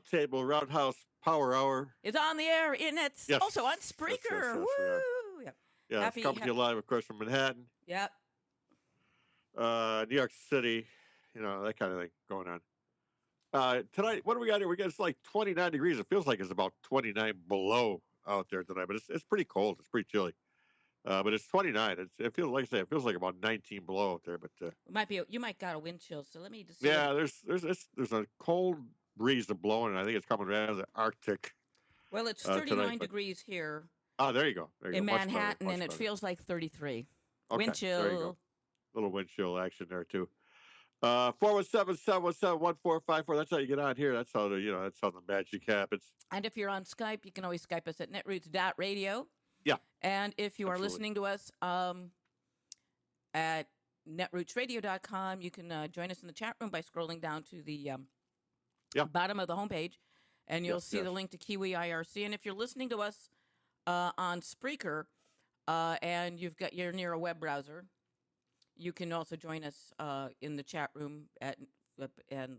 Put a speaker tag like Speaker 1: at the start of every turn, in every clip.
Speaker 1: Roundtable, Roundhouse Power Hour.
Speaker 2: It's on the air, and it's
Speaker 1: Yes.
Speaker 2: also on Spreaker.
Speaker 1: Yes,
Speaker 2: Woo! Yep.
Speaker 1: Yeah, it's coming to you live, of course, from Manhattan.
Speaker 2: Yep.
Speaker 1: New York City, that kind of thing going on. Tonight, what do we got here? We got, it's like 29 degrees. It feels like it's about 29 below out there tonight, but it's pretty cold. It's pretty chilly. But it's 29. It feels like, I say, it feels like about 19 below out there. But
Speaker 2: you might got a wind chill. So let me just.
Speaker 1: Yeah, there's a cold breeze blowing, and I think it's coming out of the Arctic.
Speaker 2: Well, it's 39 degrees here.
Speaker 1: Oh, there you go.
Speaker 2: In Manhattan, and it feels like 33.
Speaker 1: Okay,
Speaker 2: wind chill.
Speaker 1: There you go. Little wind chill action there too. 417-717-1454. That's how you get on here. That's how the magic happens.
Speaker 2: And if you're on Skype, you can always Skype us at netroots.radio.
Speaker 1: Yeah.
Speaker 2: And if you are listening to us at netrootsradio.com, you can join us in the chat room by scrolling down to the bottom of the homepage, and you'll see the link to Kiwi IRC. And if you're listening to us on Spreaker and you're near a web browser, you can also join us in the chat room and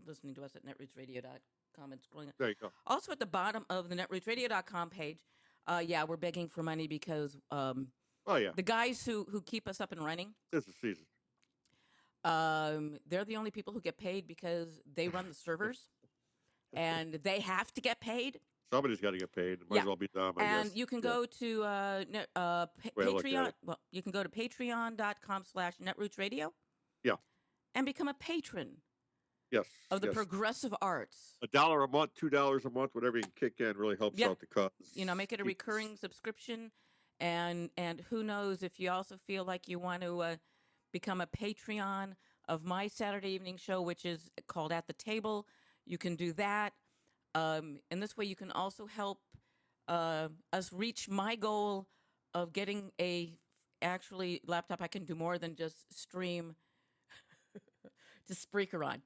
Speaker 2: listening to us at netrootsradio.com and scrolling.
Speaker 1: There you go.
Speaker 2: Also at the bottom of the netrootsradio.com page, we're begging for money because the guys who keep us up and running.
Speaker 1: This is season.
Speaker 2: They're the only people who get paid because they run the servers, and they have to get paid.
Speaker 1: Somebody's got to get paid. It might as well be them.
Speaker 2: And you can go to Patreon. Well, you can go to patreon.com/netrootsradio.
Speaker 1: Yeah.
Speaker 2: And become a patron.
Speaker 1: Yes.
Speaker 2: Of the progressive arts.
Speaker 1: $1 a month, $2 a month, whatever you can kick in really helps out the cause.
Speaker 2: Make it a recurring subscription, and who knows, if you also feel like you want to become a Patreon of my Saturday evening show, which is called At the Table, you can do that. And this way you can also help us reach my goal of getting actually laptop I can do more than just stream to Spreaker on.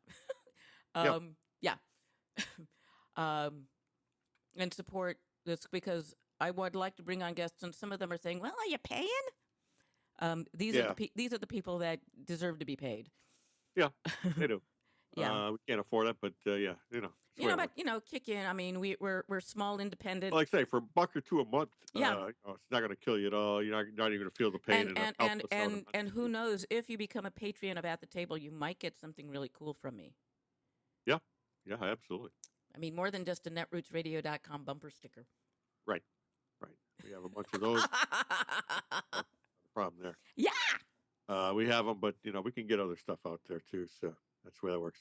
Speaker 2: And support this, because I would like to bring on guests, and some of them are saying, well, are you paying? These are the people that deserve to be paid.
Speaker 1: Yeah, they do. We can't afford it, but
Speaker 2: kick in. I mean, we're small, independent.
Speaker 1: Like I say, for $1 or $2 a month, it's not going to kill you at all. You're not even going to feel the pain.
Speaker 2: And who knows, if you become a Patreon of At the Table, you might get something really cool from me.
Speaker 1: Yeah, absolutely.
Speaker 2: I mean, more than just a netrootsradio.com bumper sticker.
Speaker 1: Right. We have a bunch of those. The problem there.
Speaker 2: Yeah.
Speaker 1: We have them, but we can get other stuff out there too. So that's the way that works.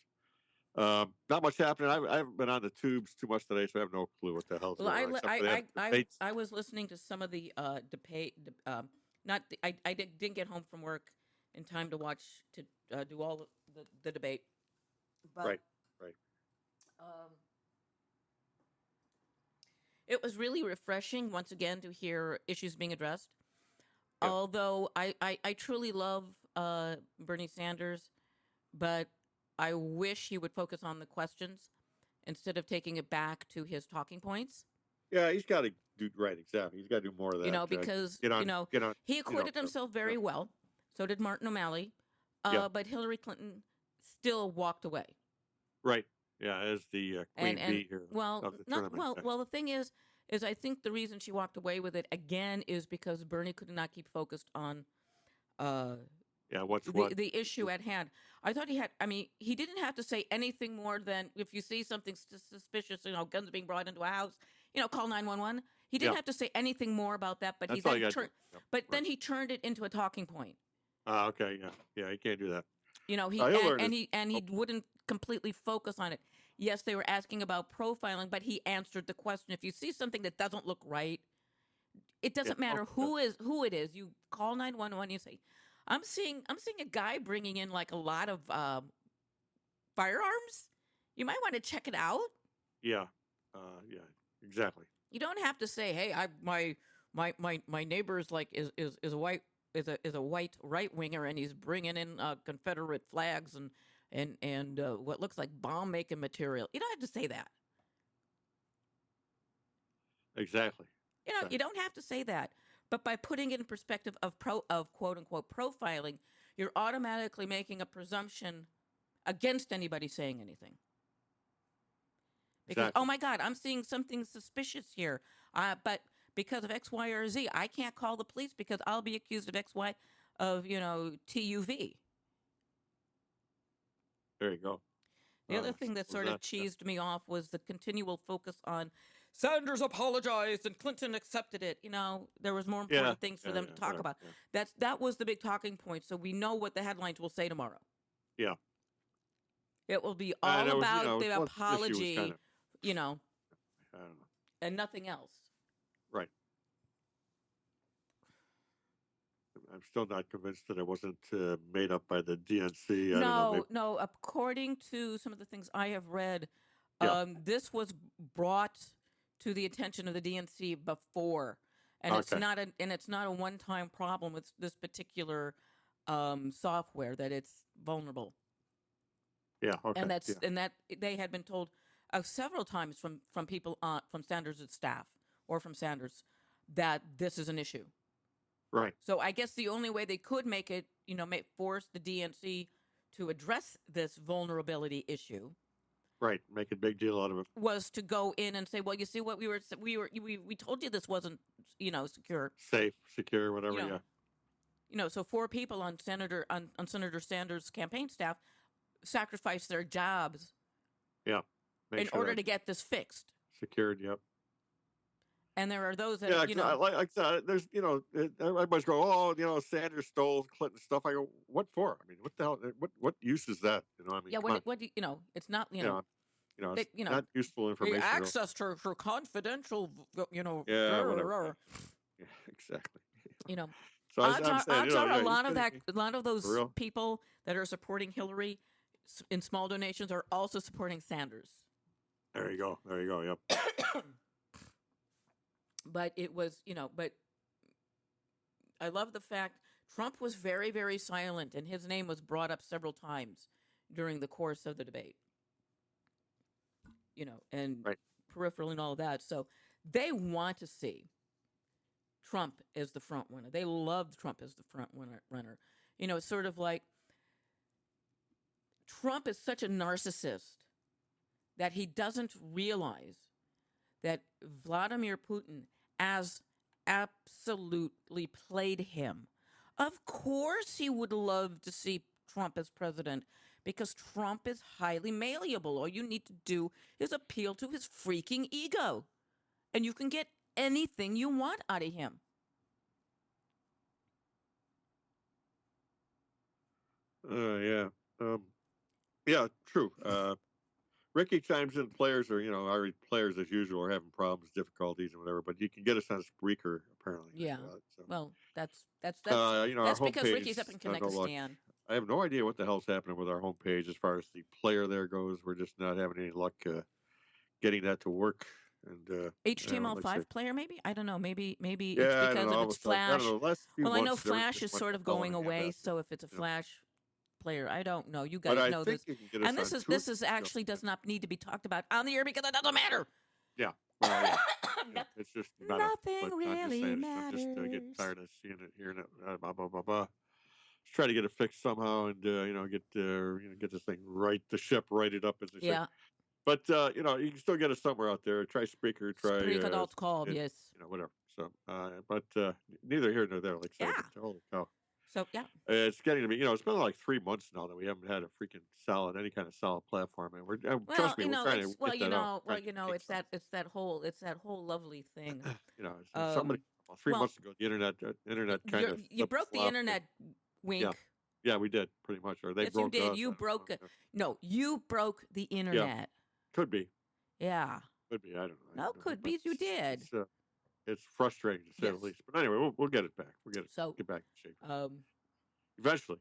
Speaker 1: Not much happening. I haven't been on the tubes too much today, so I have no clue what the hell's going on.
Speaker 2: I was listening to some of the debate. I didn't get home from work in time to watch do all the debate. But,
Speaker 1: right.
Speaker 2: It was really refreshing once again to hear issues being addressed. Yeah. Although I truly love Bernie Sanders, but I wish he would focus on the questions instead of taking it back to his talking points.
Speaker 1: Yeah, he's got to do right, exactly. He's got to do more of that.
Speaker 2: Because he acquitted himself very well. So did Martin O'Malley. But Hillary Clinton still walked away.
Speaker 1: Right. Yeah, as the queen bee here.
Speaker 2: The thing is I think the reason she walked away with it again is because Bernie could not keep focused on the issue at hand. I thought he didn't have to say anything more than, if you see something suspicious, guns being brought into a house, call 911. He didn't have to say anything more about that, but then he turned it into a talking point.
Speaker 1: Okay, yeah, he can't do that.
Speaker 2: He wouldn't completely focus on it. Yes, they were asking about profiling, but he answered the question. If you see something that doesn't look right, it doesn't matter who it is. You call 911. You say, "I'm seeing a guy bringing in like a lot of firearms. You might want to check it out."
Speaker 1: Yeah, exactly.
Speaker 2: You don't have to say, "Hey, my neighbor is a white right winger and he's bringing in Confederate flags and what looks like bomb making material." You don't have to say that.
Speaker 1: Exactly.
Speaker 2: You don't have to say that. But by putting it in perspective of quote unquote profiling, you're automatically making a presumption against anybody saying anything. because, oh
Speaker 1: Exactly.
Speaker 2: my God, I'm seeing something suspicious here. But because of X, Y, or Z, I can't call the police because I'll be accused of X, Y, of, TUV.
Speaker 1: There you go.
Speaker 2: The other thing that
Speaker 1: Simple as
Speaker 2: sort of
Speaker 1: that. Yeah.
Speaker 2: cheesed me off was the continual focus on Sanders apologized and Clinton accepted it. There was more
Speaker 1: Yeah.
Speaker 2: important things for
Speaker 1: Yeah.
Speaker 2: them
Speaker 1: Yeah.
Speaker 2: to talk
Speaker 1: Whatever.
Speaker 2: about.
Speaker 1: Yeah.
Speaker 2: That was the big talking point. So we know what the headlines will say tomorrow.
Speaker 1: Yeah.
Speaker 2: It will be
Speaker 1: And
Speaker 2: all
Speaker 1: it was,
Speaker 2: about the
Speaker 1: well, the issue was kind
Speaker 2: apology,
Speaker 1: of,
Speaker 2: you know,
Speaker 1: I don't know.
Speaker 2: and nothing else.
Speaker 1: Right. I'm still not convinced that it wasn't made up by the DNC. I don't know. Maybe.
Speaker 2: No. According to some of the things I have read,
Speaker 1: Yeah.
Speaker 2: this was brought to the attention of the DNC before, and
Speaker 1: Okay.
Speaker 2: it's not a one-time problem with this particular software that it's vulnerable,
Speaker 1: Yeah. Okay. Yeah.
Speaker 2: and that they had been told several times from people from Sanders' staff or from Sanders that this is an issue.
Speaker 1: Right.
Speaker 2: So I guess the only way they could make it, force the DNC to address this vulnerability issue,
Speaker 1: Right. Make a big deal out of it.
Speaker 2: was to go in and say, well, you see what we told you this wasn't, secure.
Speaker 1: Safe, secure, whatever. Yeah.
Speaker 2: So 4 people on Senator Sanders' campaign staff sacrificed their jobs
Speaker 1: Yeah. Make
Speaker 2: in
Speaker 1: sure
Speaker 2: order
Speaker 1: that's
Speaker 2: to get this fixed.
Speaker 1: secured. Yep.
Speaker 2: And there are those that,
Speaker 1: Yeah. Like that. There's, everybody's going, oh, Sanders stole Clinton stuff. I go, what for? I mean, what the hell? What use is that? I mean,
Speaker 2: yeah,
Speaker 1: come on.
Speaker 2: what it's not,
Speaker 1: It's not useful
Speaker 2: they
Speaker 1: information.
Speaker 2: accessed her confidential,
Speaker 1: Yeah. Whatever. Yeah. Exactly. So
Speaker 2: odds
Speaker 1: I'm saying,
Speaker 2: are a
Speaker 1: you
Speaker 2: lot of
Speaker 1: kidding me?
Speaker 2: a lot of
Speaker 1: For
Speaker 2: those
Speaker 1: real?
Speaker 2: people that are supporting Hillary in small donations are also supporting Sanders.
Speaker 1: There you go. There you go. Yep.
Speaker 2: But it was, but I love the fact Trump was very, very silent, and his name was brought up several times during the course of the debate. And
Speaker 1: Right.
Speaker 2: peripheral and all that. So they want to see Trump as the front runner. They loved Trump as the front runner. It's sort of like Trump is such a narcissist that he doesn't realize that Vladimir Putin has absolutely played him. Of course he would love to see Trump as president because Trump is highly malleable. All you need to do is appeal to his freaking ego, and you can get anything you want out of him.
Speaker 1: Yeah. Yeah. True. Ricky chimes in. Players are, our players as usual are having problems, difficulties, and whatever. But you can get us on Spreaker apparently.
Speaker 2: Yeah.
Speaker 1: So.
Speaker 2: Well, that's
Speaker 1: our
Speaker 2: because
Speaker 1: homepage.
Speaker 2: Ricky's up in
Speaker 1: No luck.
Speaker 2: Kazakhstan.
Speaker 1: I have no idea what the hell's happening with our homepage as far as the player there goes. We're just not having any luck getting that to work. And
Speaker 2: HTML5 player, maybe? I don't know. Maybe
Speaker 1: yeah,
Speaker 2: it's because of its Flash.
Speaker 1: I don't know. Last few
Speaker 2: Well, I know
Speaker 1: months, there was
Speaker 2: Flash
Speaker 1: just
Speaker 2: is
Speaker 1: much
Speaker 2: sort of
Speaker 1: falling
Speaker 2: going
Speaker 1: in
Speaker 2: away.
Speaker 1: that,
Speaker 2: So if it's a Flash player, I don't know. You
Speaker 1: But
Speaker 2: guys
Speaker 1: I
Speaker 2: know
Speaker 1: think
Speaker 2: this.
Speaker 1: you can get us
Speaker 2: And
Speaker 1: on
Speaker 2: this is actually does not need to be talked about on the air because it doesn't matter.
Speaker 1: Yeah. Well, yeah. It's just better.
Speaker 2: Nothing
Speaker 1: But
Speaker 2: really
Speaker 1: I'm just saying, I'm just getting tired of seeing it, hearing it, blah blah blah blah. Let's try to get it fixed somehow, and get this thing right, the ship righted up, as they say.
Speaker 2: Yeah.
Speaker 1: But you can still get us somewhere out there. Try Spreaker, try
Speaker 2: Spreaker.com, yes.
Speaker 1: whatever. So, but neither here nor there. Like I said,
Speaker 2: Yeah.
Speaker 1: holy cow.
Speaker 2: So yeah.
Speaker 1: It's getting to be, it's been like 3 months now that we haven't had a freaking any kind of solid platform, and we're trust me, we're trying to get that out.
Speaker 2: It's that whole lovely thing.
Speaker 1: Somebody 3 months ago, the internet kind of
Speaker 2: you broke the internet, Wink.
Speaker 1: Yeah, we did pretty much, or they
Speaker 2: Yes,
Speaker 1: broke
Speaker 2: you did.
Speaker 1: us.
Speaker 2: You broke it. No, you broke the internet.
Speaker 1: Could be.
Speaker 2: Yeah.
Speaker 1: Could be. I don't know.
Speaker 2: No, could be. You did.
Speaker 1: It's frustrating to say the least. But anyway, we'll get it back. We'll get back in shape. Eventually.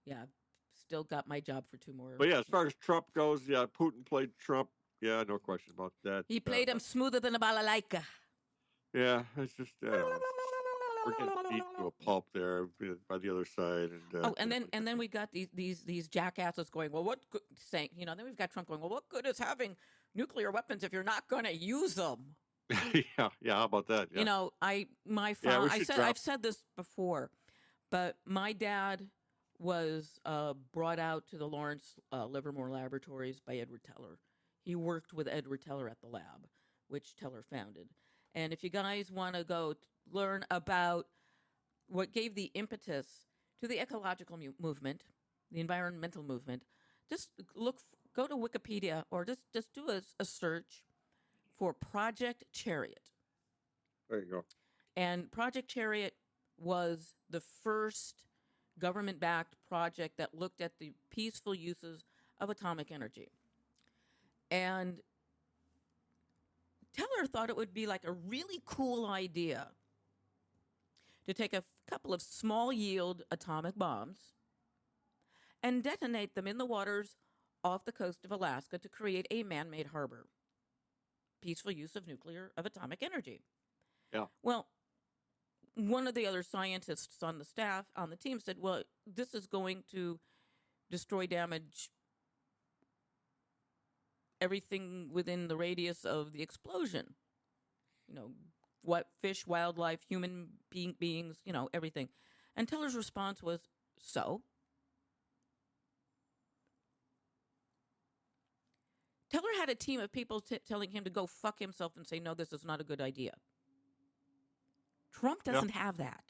Speaker 2: Yeah. Still got my job for 2 more.
Speaker 1: But yeah, as far as Trump goes, yeah, Putin played Trump. Yeah, no question about that.
Speaker 2: He played him smoother than a balalaika.
Speaker 1: Yeah, it's just we're getting beat to a pulp there by the other side.
Speaker 2: And then we got these jackasses going, well, what good, saying, then we've got Trump going, well, what good is having nuclear weapons if you're not going to use them?
Speaker 1: yeah, how about that? Yeah.
Speaker 2: I've said this before, but my dad was brought out to the Lawrence Livermore Laboratories by Edward Teller. He worked with Edward Teller at the lab, which Teller founded. And if you guys want to go learn about what gave the impetus to the ecological movement, the environmental movement, just go to Wikipedia or just do a search for Project Chariot.
Speaker 1: There you go.
Speaker 2: And Project Chariot was the first government backed project that looked at the peaceful uses of atomic energy. And Teller thought it would be like a really cool idea to take a couple of small yield atomic bombs and detonate them in the waters off the coast of Alaska to create a man made harbor. Peaceful use of atomic energy.
Speaker 1: Yeah.
Speaker 2: Well, one of the other scientists on the team said, well, this is going to destroy, damage everything within the radius of the explosion. What fish, wildlife, human beings, everything. And Teller's response was, so? Teller had a team of people telling him to go fuck himself and say, no, this is not a good idea. Trump doesn't have that.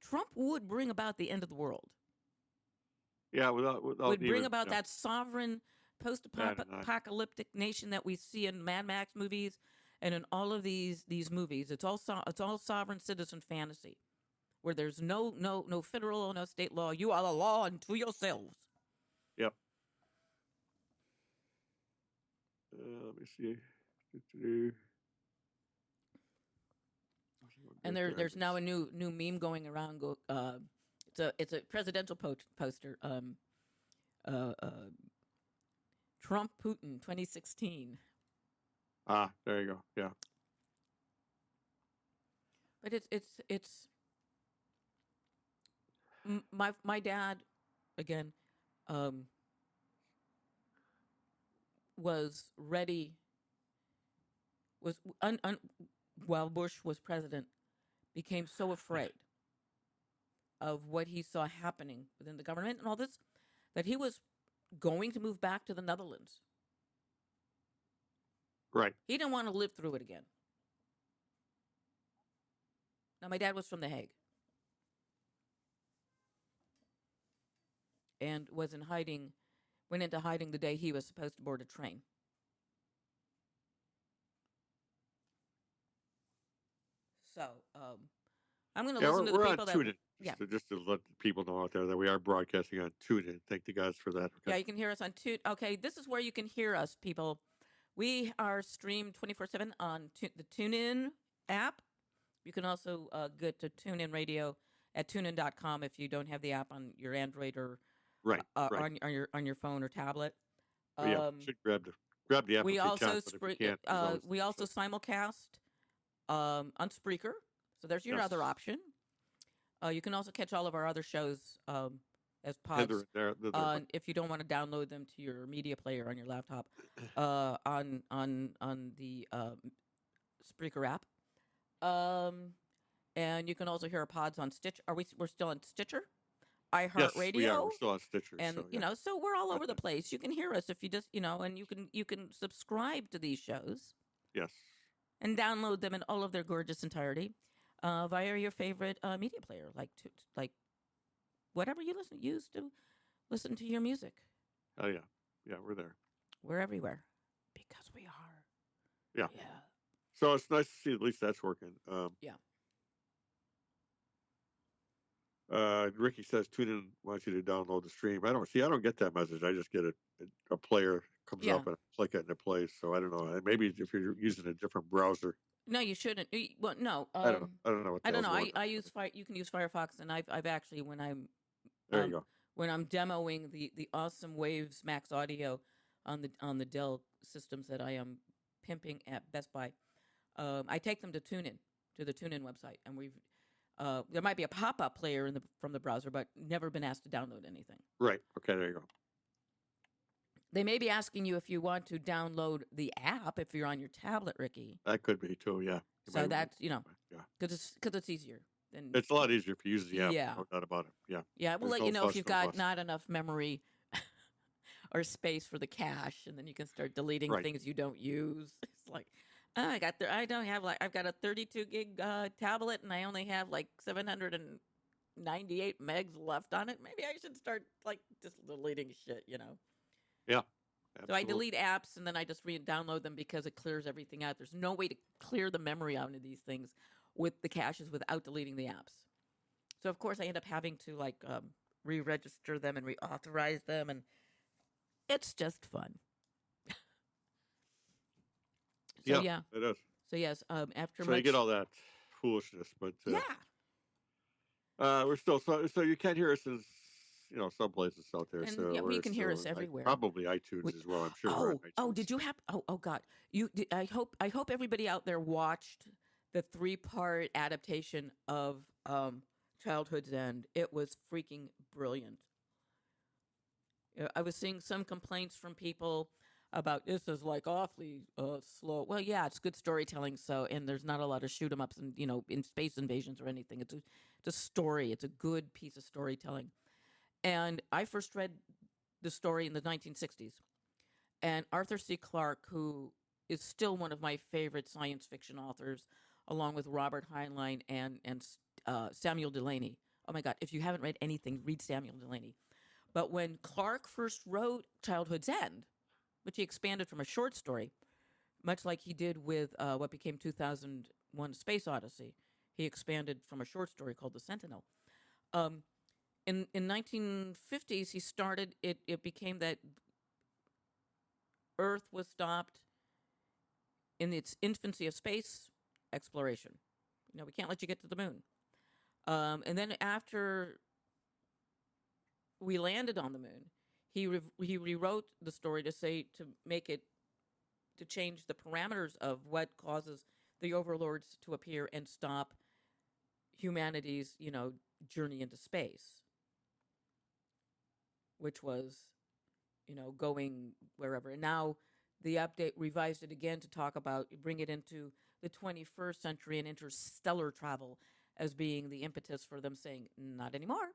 Speaker 2: Trump would bring about the end of the world.
Speaker 1: Yeah, without
Speaker 2: would bring about that sovereign post-apocalyptic nation that we see in Mad Max movies and in all of these movies. It's all sovereign citizen fantasy, where there's no federal or no state law. You are the law unto yourselves.
Speaker 1: Yep. Let me see.
Speaker 2: And there's now a new meme going around. It's a presidential poster. Trump Putin 2016.
Speaker 1: There you go. Yeah.
Speaker 2: But it's my dad again was ready. While Bush was president, became so afraid of what he saw happening within the government and all this, that he was going to move back to the Netherlands.
Speaker 1: Right.
Speaker 2: He didn't want to live through it again. Now, my dad was from The Hague and was in hiding, went into hiding the day he was supposed to board a train. So, I'm going to listen to the people that...
Speaker 1: Just to let people know out there that we are broadcasting on TuneIn. Thank you guys for that. Okay.
Speaker 2: Yeah, you can hear us on TuneIn. Okay, this is where you can hear us, people. We are streamed 24/7 on the TuneIn app. You can also get to TuneIn Radio at tunein.com if you don't have the app on your Android or on your phone or tablet.
Speaker 1: Should grab the app. We also
Speaker 2: simulcast on Spreaker. So there's your other option. You can also catch all of our other shows as pods if you don't want to download them to your media player on your laptop on the Spreaker app. And you can also hear our pods on Stitcher. We're still on Stitcher? iHeartRadio.
Speaker 1: Yes, we are. We're still on Stitcher.
Speaker 2: And so we're all over the place. You can hear us if you just and you can subscribe to these shows.
Speaker 1: Yes.
Speaker 2: And download them in all of their gorgeous entirety via your favorite media player, like whatever you use to listen to your music.
Speaker 1: Oh yeah, we're there.
Speaker 2: We're everywhere because we are.
Speaker 1: Yeah. So it's nice to see at least that's working.
Speaker 2: Yeah.
Speaker 1: Ricky says TuneIn wants you to download the stream. I don't get that message. I just get a player comes up and I click it and it plays. So I don't know. Maybe if you're using a different browser.
Speaker 2: No, you shouldn't. Well, no.
Speaker 1: I don't know.
Speaker 2: I don't know. I use You can use Firefox, and I've actually when I'm
Speaker 1: there you go.
Speaker 2: When I'm demoing the awesome Waves Max Audio on the Dell systems that I am pimping at Best Buy, I take them to TuneIn, to the TuneIn website, and there might be a pop-up player from the browser, but never been asked to download anything.
Speaker 1: Right. Okay. There you go.
Speaker 2: They may be asking you if you want to download the app if you're on your tablet, Ricky.
Speaker 1: That could be too. Yeah.
Speaker 2: So that's
Speaker 1: Yeah.
Speaker 2: because it's easier than
Speaker 1: It's a lot easier if you use the app.
Speaker 2: yeah.
Speaker 1: No doubt about it. Yeah.
Speaker 2: Yeah, we'll
Speaker 1: There's
Speaker 2: let
Speaker 1: no
Speaker 2: you know if
Speaker 1: fuss,
Speaker 2: you've
Speaker 1: no
Speaker 2: got
Speaker 1: fuss.
Speaker 2: not enough memory or space for the cache, and then you can start deleting
Speaker 1: Right.
Speaker 2: things you don't use. It's like, oh, I don't have I've got a 32 gig tablet, and I only have like 798 megs left on it. Maybe I should start like just deleting shit,
Speaker 1: Yeah.
Speaker 2: So I
Speaker 1: Absolutely.
Speaker 2: delete apps and then I just re-download them because it clears everything out. There's no way to clear the memory out of these things with the caches without deleting the apps. So of course I end up having to like re-register them and reauthorize them, and it's just fun. So
Speaker 1: Yeah,
Speaker 2: yeah.
Speaker 1: it is.
Speaker 2: So yes, after
Speaker 1: So you get
Speaker 2: much
Speaker 1: all that foolishness, but
Speaker 2: yeah.
Speaker 1: we're still so you can't hear us in some places out there.
Speaker 2: And
Speaker 1: So
Speaker 2: yeah, well, you
Speaker 1: we're
Speaker 2: can hear us
Speaker 1: still
Speaker 2: everywhere.
Speaker 1: probably iTunes
Speaker 2: We,
Speaker 1: as well. I'm sure we're on
Speaker 2: did
Speaker 1: iTunes.
Speaker 2: you have? Oh, God. I hope everybody out there watched the 3-part adaptation of Childhood's End. It was freaking brilliant. I was seeing some complaints from people about this is like awfully slow. Well, yeah, it's good storytelling. So, and there's not a lot of shoot 'em ups and in space invasions or anything. It's a story. It's a good piece of storytelling. And I first read the story in the 1960s. And Arthur C. Clarke, who is still one of my favorite science fiction authors, along with Robert Heinlein and Samuel Delany. Oh my God! If you haven't read anything, read Samuel Delany. But when Clarke first wrote Childhood's End, which he expanded from a short story, much like he did with what became 2001: Space Odyssey, he expanded from a short story called The Sentinel. Um, in 1950s, he started it. It became that Earth was stopped in its infancy of space exploration. We can't let you get to the moon. And then after we landed on the moon, he rewrote the story to make it to change the parameters of what causes the overlords to appear and stop humanity's journey into space, which was going wherever. And now the update revised it again to talk about bring it into the 21st century and interstellar travel as being the impetus for them saying not anymore.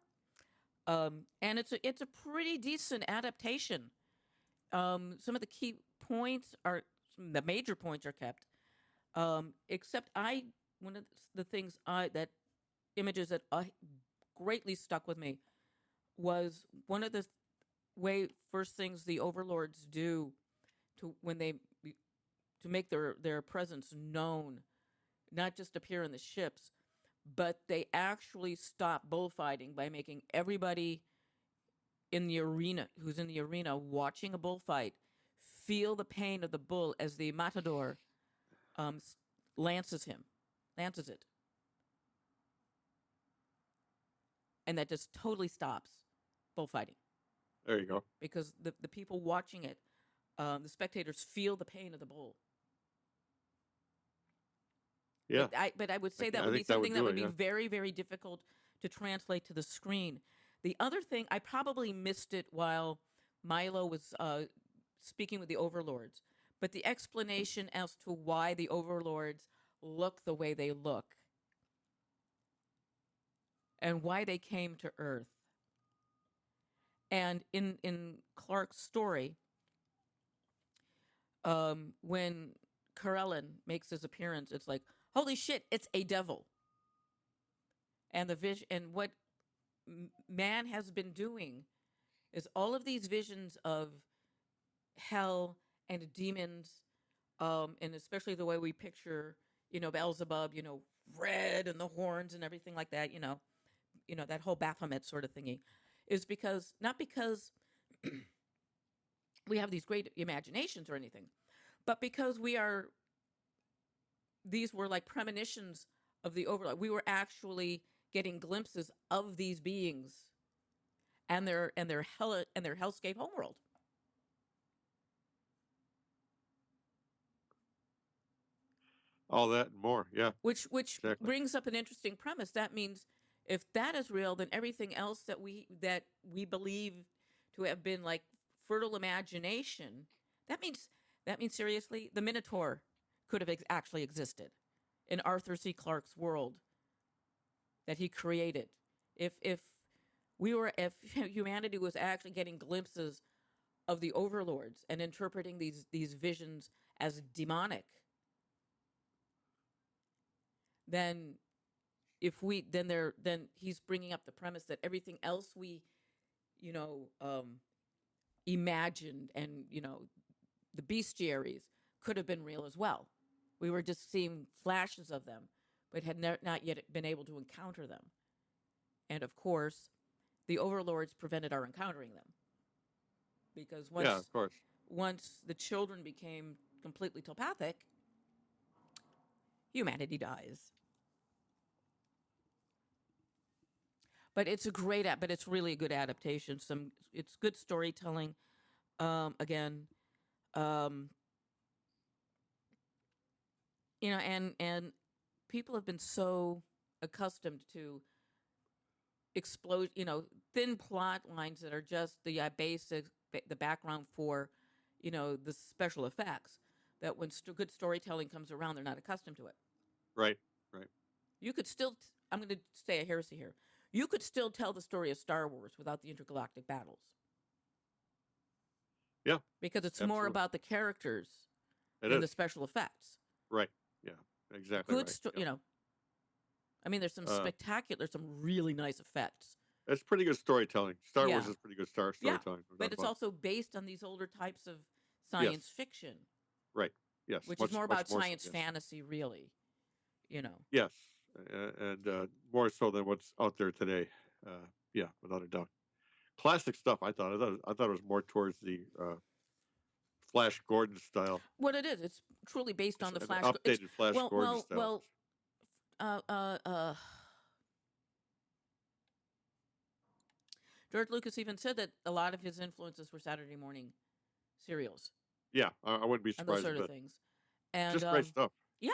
Speaker 2: And it's a pretty decent adaptation. Some of the key points are the major points are kept. Except one of the things that images that greatly stuck with me was one of the first things the overlords do to make their presence known, not just appear in the ships, but they actually stop bullfighting by making everybody who's in the arena watching a bullfight feel the pain of the bull as the matador lances it, and that just totally stops bullfighting.
Speaker 1: There you go.
Speaker 2: Because the people watching it, the spectators feel the pain of the bull.
Speaker 1: Yeah.
Speaker 2: But I would say that
Speaker 1: I
Speaker 2: would be
Speaker 1: think that
Speaker 2: something
Speaker 1: would
Speaker 2: that
Speaker 1: do
Speaker 2: would
Speaker 1: it,
Speaker 2: be
Speaker 1: yeah.
Speaker 2: very, very difficult to translate to the screen. The other thing, I probably missed it while Milo was speaking with the overlords, but the explanation as to why the overlords look the way they look and why they came to Earth. And in Clark's story, when Karelin makes his appearance, it's like, holy shit, it's a devil. And the vision, and what man has been doing is all of these visions of hell and demons, and especially the way we picture, Beelzebub, red and the horns and everything like that, that whole Baphomet sort of thingy, is not because we have these great imaginations or anything, but because these were like premonitions of the overlord. We were actually getting glimpses of these beings and their hellscape homeworld.
Speaker 1: All that and more. Yeah.
Speaker 2: Which
Speaker 1: Exactly.
Speaker 2: brings up an interesting premise. That means if that is real, then everything else that we believe to have been like fertile imagination, that means seriously, the Minotaur could have actually existed in Arthur C. Clarke's world that he created. If humanity was actually getting glimpses of the overlords and interpreting these visions as demonic, then then he's bringing up the premise that everything else we you know imagined, and the bestiaries could have been real as well. We were just seeing flashes of them, but had not yet been able to encounter them. And of course, the overlords prevented our encountering them, because
Speaker 1: Yeah, of course.
Speaker 2: once the children became completely telepathic, humanity dies. But it's really a good adaptation. It's good storytelling. Again, um, and people have been so accustomed to explode, thin plot lines that are just the basic, the background for, the special effects. That when good storytelling comes around, they're not accustomed to it.
Speaker 1: Right, right.
Speaker 2: You could still, I'm going to say a heresy here. You could still tell the story of Star Wars without the intergalactic battles.
Speaker 1: Yeah.
Speaker 2: Because it's
Speaker 1: absolutely.
Speaker 2: more about the characters than the special effects.
Speaker 1: Right. Yeah. Exactly.
Speaker 2: Good,
Speaker 1: right.
Speaker 2: I mean, there's some some really nice effects.
Speaker 1: It's pretty good storytelling. Star Wars is pretty good storytelling.
Speaker 2: Yeah, but it's also based on these older types of science fiction.
Speaker 1: Right. Yes.
Speaker 2: Which is more about science fantasy, really.
Speaker 1: Yes, and more so than what's out there today. Yeah, without a doubt. Classic stuff. I thought it was more towards the Flash Gordon style.
Speaker 2: What it is, it's truly based on the Flash.
Speaker 1: Updated Flash Gordon style.
Speaker 2: George Lucas even said that a lot of his influences were Saturday morning serials.
Speaker 1: Yeah, I wouldn't be surprised.
Speaker 2: And those sort of things. And
Speaker 1: just great stuff.
Speaker 2: Yeah,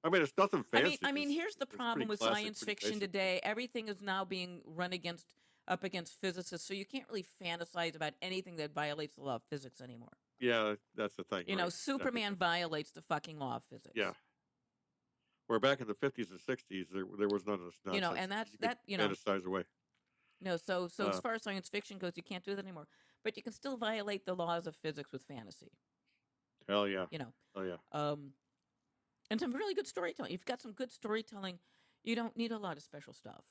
Speaker 1: I mean, it's nothing fancy.
Speaker 2: I mean, here's the problem with science fiction today. Everything is now being run up against physicists, so you can't really fantasize about anything that violates the law of physics anymore.
Speaker 1: Yeah, that's the thing.
Speaker 2: Superman violates the fucking law of physics.
Speaker 1: Yeah. Where back in the 50s and 60s, there was none of this nonsense.
Speaker 2: And that's
Speaker 1: fantasize away.
Speaker 2: No, so as far as science fiction goes, you can't do that anymore. But you can still violate the laws of physics with fantasy.
Speaker 1: Hell yeah.
Speaker 2: Oh yeah. And some really good storytelling. You've got some good storytelling. You don't need a lot of special stuff.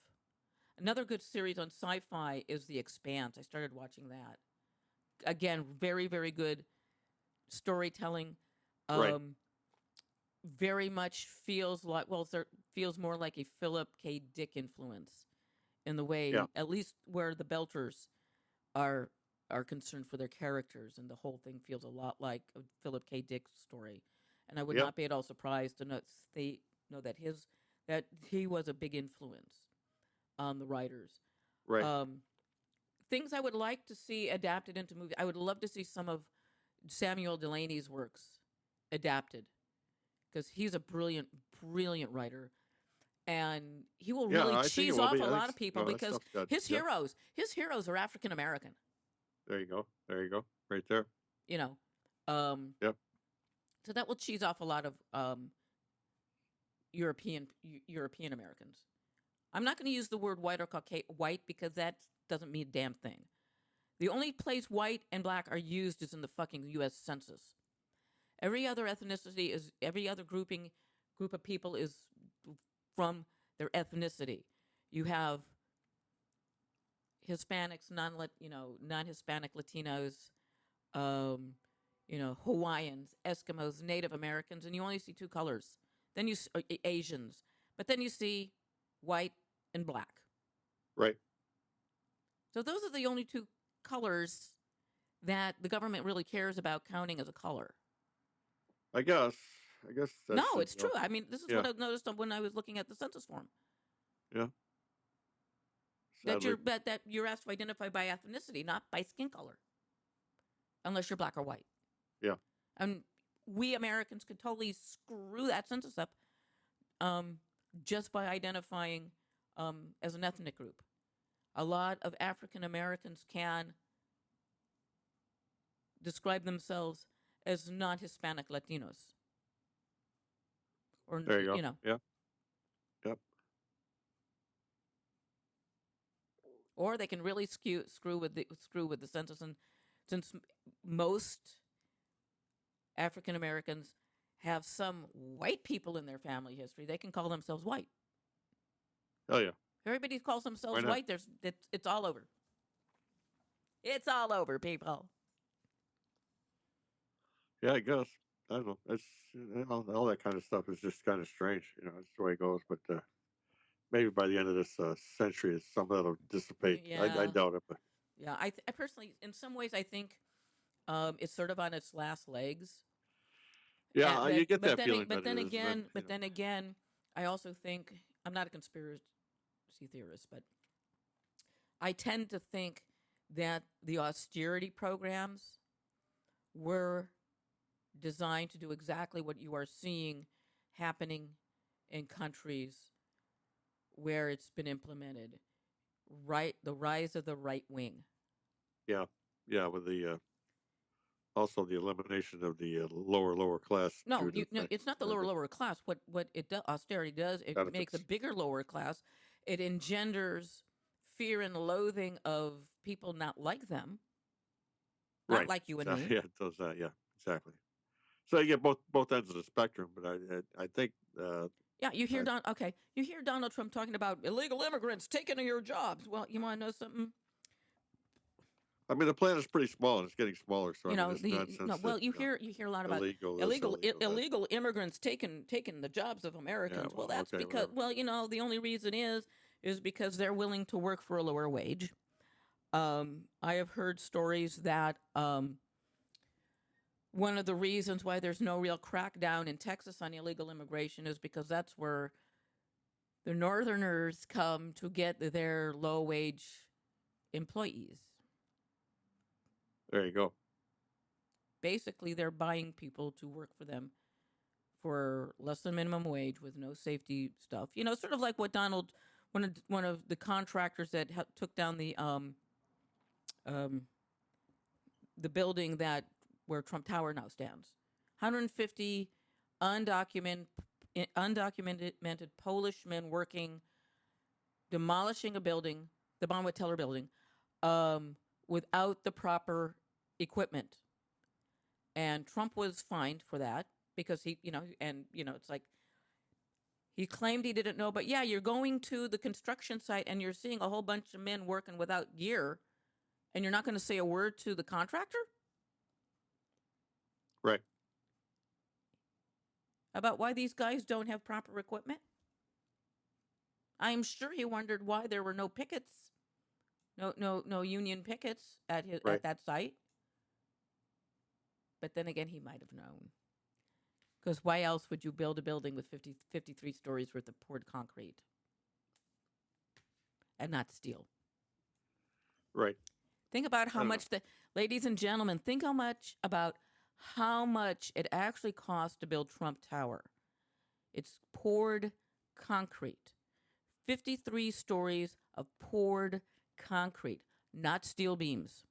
Speaker 2: Another good series on sci-fi is The Expanse. I started watching that. Again, very, very good storytelling.
Speaker 1: Right.
Speaker 2: Very much feels more like a Philip K. Dick influence in the way, at least where the Belters are concerned for their characters, and the whole thing feels a lot like a Philip K. Dick story. And I would not be at all surprised to know that he was a big influence on the writers.
Speaker 1: Right.
Speaker 2: Things I would like to see adapted into movies. I would love to see some of Samuel Delaney's works adapted, because he's a brilliant, brilliant writer, and he will really cheese off a lot of people, because his heroes are African American.
Speaker 1: There you go. Right there.
Speaker 2: Yep. So that will cheese off a lot of European Americans. I'm not going to use the word white or white, because that doesn't mean a damn thing. The only place white and black are used is in the fucking U.S. Census. Every other ethnicity every other group of people is from their ethnicity. You have Hispanics, non-Hispanic Latinos, Hawaiians, Eskimos, Native Americans, and you only see two colors. Then you Asians, but then you see white and black.
Speaker 1: Right.
Speaker 2: So those are the only two colors that the government really cares about counting as a color.
Speaker 1: I guess. That's
Speaker 2: it's true. I mean, this is what I've noticed when I was looking at the census form.
Speaker 1: Yeah.
Speaker 2: Sadly. That you're asked to identify by ethnicity, not by skin color, unless you're black or white.
Speaker 1: Yeah.
Speaker 2: And we Americans could totally screw that census up, just by identifying as an ethnic group. A lot of African Americans can describe themselves as non-Hispanic Latinos, or
Speaker 1: There you go.
Speaker 2: you know,
Speaker 1: Yep. Yep.
Speaker 2: or they can really screw with the census. And since most African Americans have some white people in their family history, they can call themselves white.
Speaker 1: Oh yeah.
Speaker 2: Everybody calls
Speaker 1: Why
Speaker 2: themselves
Speaker 1: not?
Speaker 2: white. It's all over. It's all over, people.
Speaker 1: Yeah, I guess. I don't know. It's all that kind of stuff is just kind of strange. It's the way it goes. But maybe by the end of this century, some of that'll dissipate. I
Speaker 2: Yeah,
Speaker 1: doubt it, but
Speaker 2: yeah. I personally, in some ways, I think it's sort of on its last legs.
Speaker 1: yeah, you get that feeling that
Speaker 2: But
Speaker 1: it
Speaker 2: then
Speaker 1: is, and then
Speaker 2: again, I also think I'm not a conspiracy theorist, but I tend to think that the austerity programs were designed to do exactly what you are seeing happening in countries where it's been implemented. Right, the rise of the right wing.
Speaker 1: yeah, yeah, with the also the elimination of the lower class
Speaker 2: No,
Speaker 1: due to the fact
Speaker 2: it's not the
Speaker 1: that the
Speaker 2: lower class. What austerity does, it makes a
Speaker 1: benefits.
Speaker 2: bigger lower class. It engenders fear and loathing of people not like them, not
Speaker 1: Right.
Speaker 2: like you and
Speaker 1: Exactly.
Speaker 2: me.
Speaker 1: Yeah, it does that. Yeah, exactly. So you get both ends of the spectrum, but I think
Speaker 2: Yeah,
Speaker 1: I,
Speaker 2: you hear Donald Trump talking about illegal immigrants taking your jobs. Well, you want to know something?
Speaker 1: I mean the planet is pretty small and it's getting smaller. So I
Speaker 2: You
Speaker 1: mean
Speaker 2: know
Speaker 1: this
Speaker 2: the no,
Speaker 1: nonsense that
Speaker 2: well, you hear a lot about
Speaker 1: illegal this, illegal that.
Speaker 2: illegal immigrants taking the jobs of
Speaker 1: Yeah.
Speaker 2: Americans. Well,
Speaker 1: Well,
Speaker 2: that's
Speaker 1: okay,
Speaker 2: because,
Speaker 1: whatever.
Speaker 2: well, the only reason is because they're willing to work for a lower wage. I have heard stories that one of the reasons why there's no real crackdown in Texas on illegal immigration is because that's where the Northerners come to get their low wage employees.
Speaker 1: There you go.
Speaker 2: Basically, they're buying people to work for them for less than minimum wage with no safety stuff. Sort of like what one of the contractors that took down um, the building where Trump Tower now stands. 150 undocumented Polish men working, demolishing a building, the Bonwit Teller building, without the proper equipment. And Trump was fined for that because it's like he claimed he didn't know. But yeah, you're going to the construction site and you're seeing a whole bunch of men working without gear, and you're not going to say a word to the contractor
Speaker 1: Right.
Speaker 2: about why these guys don't have proper equipment. I'm sure he wondered why there were no pickets, no union pickets
Speaker 1: Right.
Speaker 2: at that site. But then again, he might have known. Because why else would you build a building with 53 stories worth of poured concrete and not steel?
Speaker 1: Right.
Speaker 2: Think about
Speaker 1: I
Speaker 2: how
Speaker 1: don't know.
Speaker 2: much ladies and gentlemen, think about how much it actually costs to build Trump Tower. It's poured concrete. 53 stories of poured concrete, not steel beams.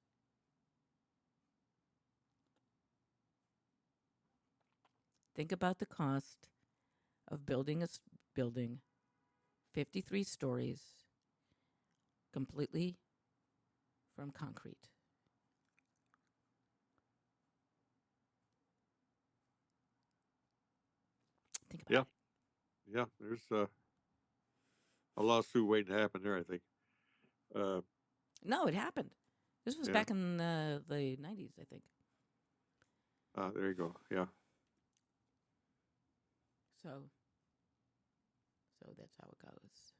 Speaker 2: Think about the cost of building a building 53 stories completely from concrete. Think about
Speaker 1: Yeah.
Speaker 2: it.
Speaker 1: Yeah. There's a lawsuit waiting to happen there. I think. Uh,
Speaker 2: No, it happened. This was
Speaker 1: yeah.
Speaker 2: back in the 90s, I think.
Speaker 1: There you go. Yeah.
Speaker 2: So that's how it goes.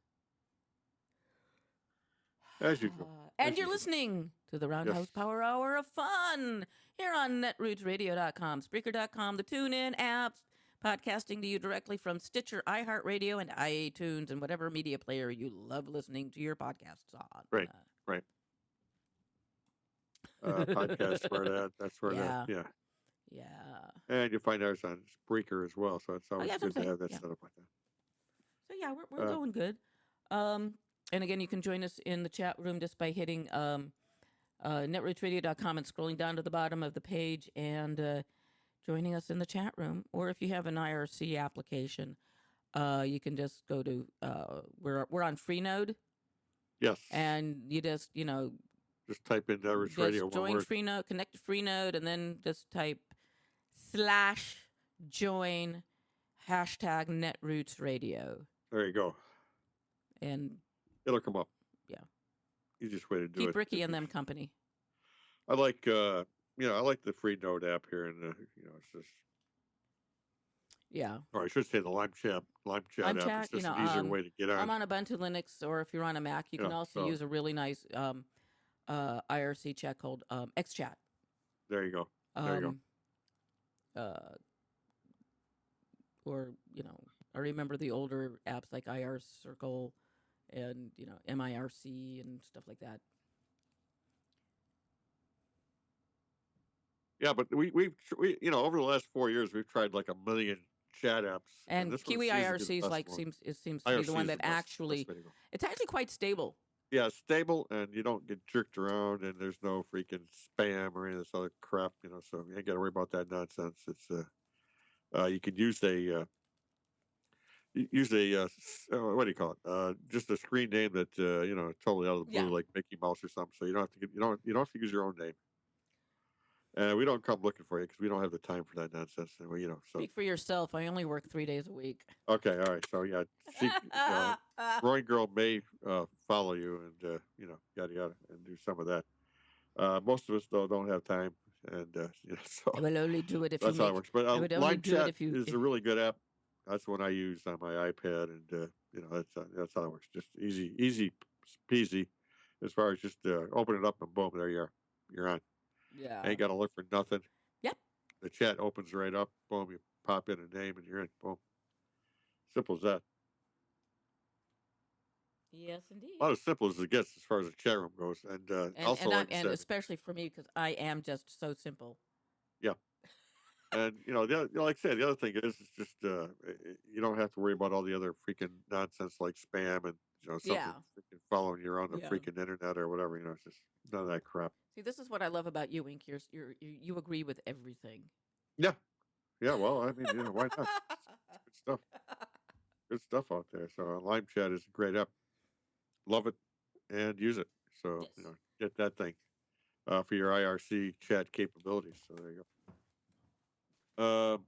Speaker 1: As usual.
Speaker 2: And
Speaker 1: As
Speaker 2: you're
Speaker 1: usual.
Speaker 2: listening to the
Speaker 1: Yes.
Speaker 2: Roundhouse Power Hour of Fun here on netrootsradio.com, Spreaker.com, the TuneIn apps, podcasting to you directly from Stitcher, iHeartRadio, and iTunes, and whatever media player you love listening to your podcasts on.
Speaker 1: Right. Right. Podcast where that's where that.
Speaker 2: Yeah.
Speaker 1: Yeah.
Speaker 2: Yeah.
Speaker 1: And you find ours on Spreaker as well, so it's
Speaker 2: Oh,
Speaker 1: always
Speaker 2: yeah, that's what I'm
Speaker 1: good to
Speaker 2: saying.
Speaker 1: have that
Speaker 2: Yeah.
Speaker 1: set up like that.
Speaker 2: So, yeah, we're going good. And again, you can join us in the chat room just by hitting netrootsradio.com and scrolling down to the bottom of the page and joining us in the chat room. Or if you have an IRC application, you can just go to we're on Freenode.
Speaker 1: Yes.
Speaker 2: And you just
Speaker 1: just type in Net Roots Radio.
Speaker 2: Just join Freenode, connect to Freenode, and then just type /join #Netroots Radio.
Speaker 1: There you go.
Speaker 2: And
Speaker 1: it'll come up.
Speaker 2: Yeah.
Speaker 1: Easiest way to do
Speaker 2: Keep
Speaker 1: it.
Speaker 2: Keep Ricky and them company.
Speaker 1: I like I like the Freenode app here, and it's just.
Speaker 2: Yeah.
Speaker 1: Or I should say the Lime Chat app. It's just an easier way to get on.
Speaker 2: I'm on Ubuntu Linux, or if you're on a Mac, you can also use a really nice IRC chat called XChat.
Speaker 1: There you go. There you
Speaker 2: go. Or I remember the older apps like IR Circle and MIRC and stuff like that.
Speaker 1: Yeah, but we over the last 4 years we've tried like a million chat apps.
Speaker 2: And Kiwi IRC seems to be the one that actually it's actually quite stable.
Speaker 1: Yeah, it's stable, and you don't get jerked around, and there's no freaking spam or any of this other crap, so you ain't got to worry about that nonsense. It's you could use a what do you call it? Just a screen name that totally out of the blue, like Mickey Mouse or something. So you don't have to use your own name. We don't come looking for you because we don't have the time for that nonsense. And so
Speaker 2: speak for yourself. I only work 3 days a week.
Speaker 1: Okay, all right. So yeah, growing girl may follow you and yada yada and do some of that. Most of us though don't have time, and so
Speaker 2: I will only do it if
Speaker 1: that's how it works. But Lime Chat is a really good app. That's what I use on my iPad, and that's how it works. Just easy peasy, as far as just open it up and boom, there you are. You're on.
Speaker 2: Yeah.
Speaker 1: Ain't got to look for nothing.
Speaker 2: Yep.
Speaker 1: The chat opens right up. Boom, you pop in a name and you're in. Boom. Simple as that.
Speaker 2: Yes, indeed.
Speaker 1: About as simple as it gets as far as the chat room goes. And
Speaker 2: especially for me, because I am just so simple.
Speaker 1: Yeah. And, like I said, the other thing is it's just you don't have to worry about all the other freaking nonsense like spam and, something freaking following you around the freaking internet or whatever. It's just none of that crap.
Speaker 2: See, this is what I love about you, Ink. You agree with everything.
Speaker 1: Yeah. Yeah, well, I mean, why not? Good stuff. Good stuff out there. So Lime Chat is a great app. Love it and use it. So, get that thing for your IRC chat capabilities. So there you go.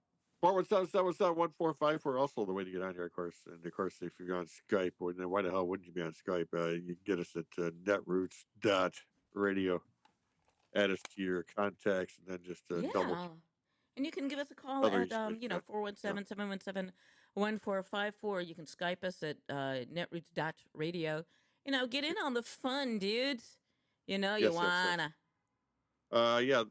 Speaker 1: 417-717-1454, also the way to get on here, of course. And of course, if you're on Skype, then why the hell wouldn't you be on Skype? You can get us at netroots.radio. Add us to your contacts, and then just double.
Speaker 2: And you can give us a call at 417-717-1454. You can Skype us at netroots.radio. Get in on the fun, dudes. You wanna.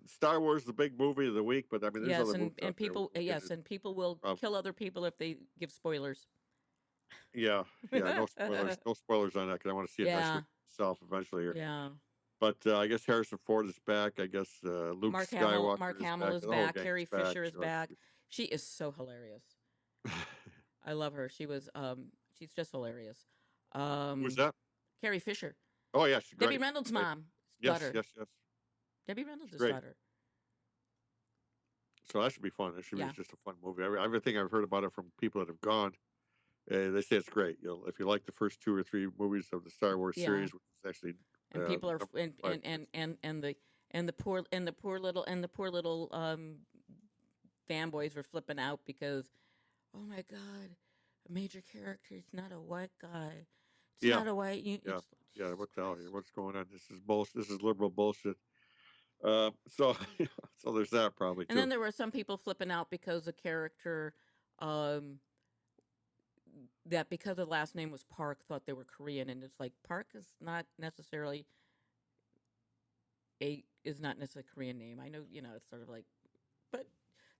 Speaker 1: Star Wars, the big movie of the week, but I mean, there's other movies
Speaker 2: and people, and people will kill other people if they give spoilers.
Speaker 1: Yeah, no spoilers, no spoilers on that because I want to see it myself eventually here.
Speaker 2: Yeah.
Speaker 1: But I guess Harrison Ford is back. I guess Luke Skywalker.
Speaker 2: Mark Hamill is back. Carrie Fisher is back. She is so hilarious. I love her. She's just hilarious.
Speaker 1: Who's that?
Speaker 2: Carrie Fisher.
Speaker 1: Oh yeah, she's great.
Speaker 2: Debbie Reynolds' mom.
Speaker 1: Yes.
Speaker 2: Debbie Reynolds' daughter.
Speaker 1: So that should be fun. It should be just a fun movie. Everything I've heard about it from people that have gone, they say it's great. If you like the first 2 or 3 movies of the Star Wars series, which is actually.
Speaker 2: And people are and the poor little fanboys were flipping out because, oh my God, a major character is not a white guy. It's not a white.
Speaker 1: What the hell? What's going on? This is bullshit. This is liberal bullshit. So there's that probably too.
Speaker 2: And then there were some people flipping out because the character, that because the last name was Park, thought they were Korean, and it's like Park is not necessarily a Korean name. I know, it's sort of like, but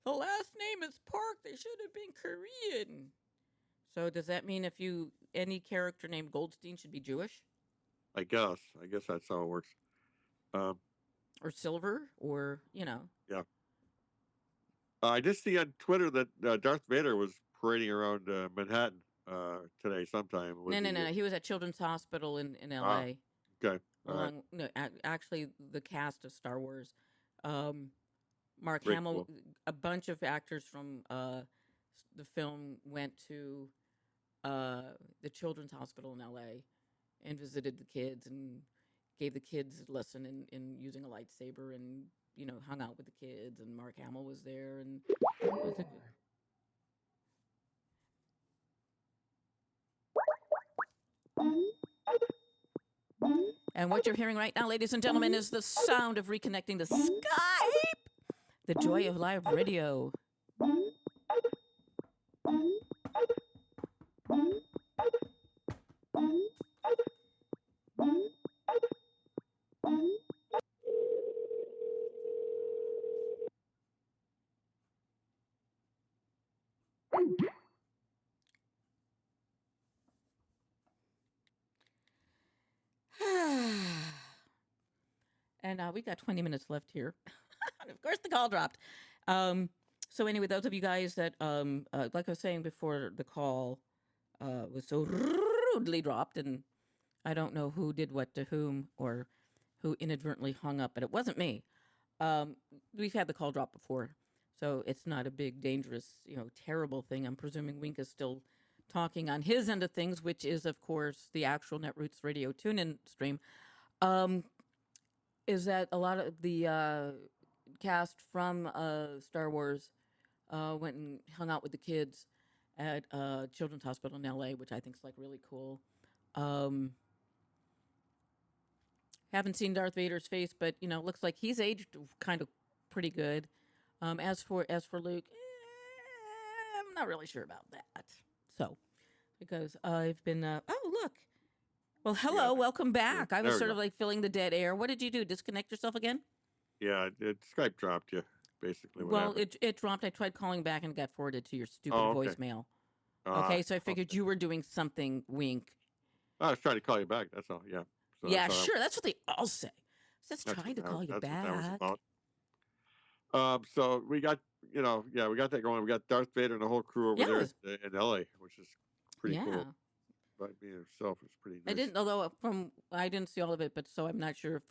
Speaker 2: the last name is Park. They should have been Korean. So does that mean any character named Goldstein should be Jewish?
Speaker 1: I guess that's how it works.
Speaker 2: Or Silver, or
Speaker 1: Yeah. I did see on Twitter that Darth Vader was parading around Manhattan today sometime.
Speaker 2: No. He was at Children's Hospital in L.A.
Speaker 1: Okay. All right.
Speaker 2: No, actually, the cast of Star Wars. Um, Mark
Speaker 1: Very
Speaker 2: Hamill,
Speaker 1: cool.
Speaker 2: a bunch of actors from the film went to the Children's Hospital in L.A. and visited the kids and gave the kids a lesson in using a lightsaber and hung out with the kids, and Mark Hamill was there, and it was a good. And what you're hearing right now, ladies and gentlemen, is the sound of reconnecting to Skype, the joy of live radio. And we got 20 minutes left here. And of course, the call dropped. So anyway, those of you guys that, like I was saying before, the call was so rudely dropped, and I don't know who did what to whom or who inadvertently hung up, but it wasn't me. We've had the call drop before, so it's not a big, dangerous, terrible thing. I'm presuming Wink is still talking on his end of things, which is, of course, the actual Netroots Radio tune-in stream. Is that a lot of the cast from Star Wars went and hung out with the kids at Children's Hospital in L.A., which I think is like really cool. Haven't seen Darth Vader's face, but looks like he's aged kind of pretty good. As for Luke, I'm not really sure about that. So, because I've been, oh look, well, hello, welcome back. I was sort of like filling the dead air. What did you do? Disconnect yourself again?
Speaker 1: Yeah, Skype dropped you. Basically,
Speaker 2: well, it dropped. I tried calling back and it got forwarded to your stupid voicemail. Okay, so I figured you were doing something, Wink.
Speaker 1: I was trying to call you back. That's all. Yeah. So
Speaker 2: yeah, sure. That's what they all say. So that's trying to call you back.
Speaker 1: That's what that was about. So we got, we got that going. We got Darth Vader and the whole crew over there in LA, which is pretty cool. By being himself, it's pretty nice.
Speaker 2: I didn't see all of it, but so I'm not sure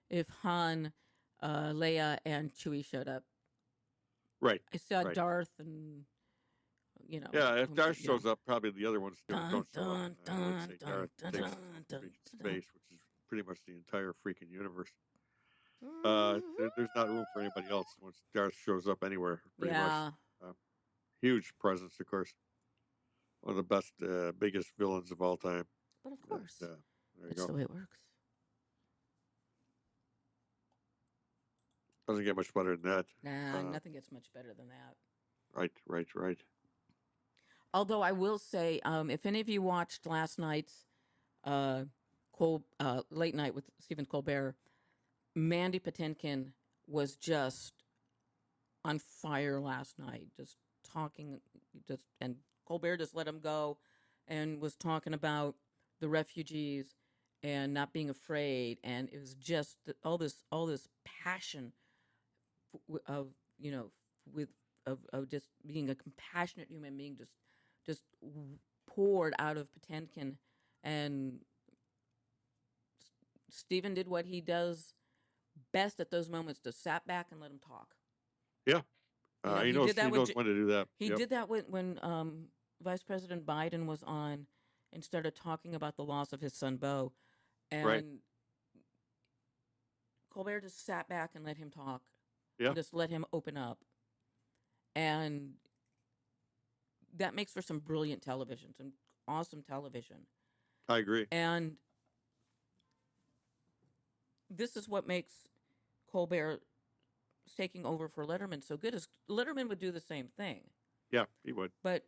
Speaker 2: if Han, Leia, and Chewie showed up.
Speaker 1: Right.
Speaker 2: I saw Darth and.
Speaker 1: Yeah, if Darth shows up, probably the other ones don't show up. I would say Darth takes space, which is pretty much the entire freaking universe. There's not room for anybody else once Darth shows up anywhere. Pretty much. Huge presence, of course. One of the best, biggest villains of all time.
Speaker 2: But of course,
Speaker 1: there you
Speaker 2: that's
Speaker 1: go.
Speaker 2: the way it works.
Speaker 1: Doesn't get much better than that.
Speaker 2: Nah, nothing gets much better than that.
Speaker 1: Right.
Speaker 2: Although I will say, if any of you watched last night's late night with Stephen Colbert, Mandy Patinkin was just on fire last night, just talking, and Colbert just let him go, and was talking about the refugees and not being afraid, and it was just all this passion of just being a compassionate human being, just poured out of Patinkin, and Stephen did what he does best at those moments, just sat back and let him talk.
Speaker 1: Yeah. He knows when to do that.
Speaker 2: He did that when Vice President Biden was on and started talking about the loss of his son, Beau. And Colbert just sat back and let him talk.
Speaker 1: Yeah.
Speaker 2: And just let him open up. And that makes for some brilliant television, some awesome television.
Speaker 1: I agree.
Speaker 2: And this is what makes Colbert taking over for Letterman so good. Is Letterman would do the same thing.
Speaker 1: Yeah, he would.
Speaker 2: But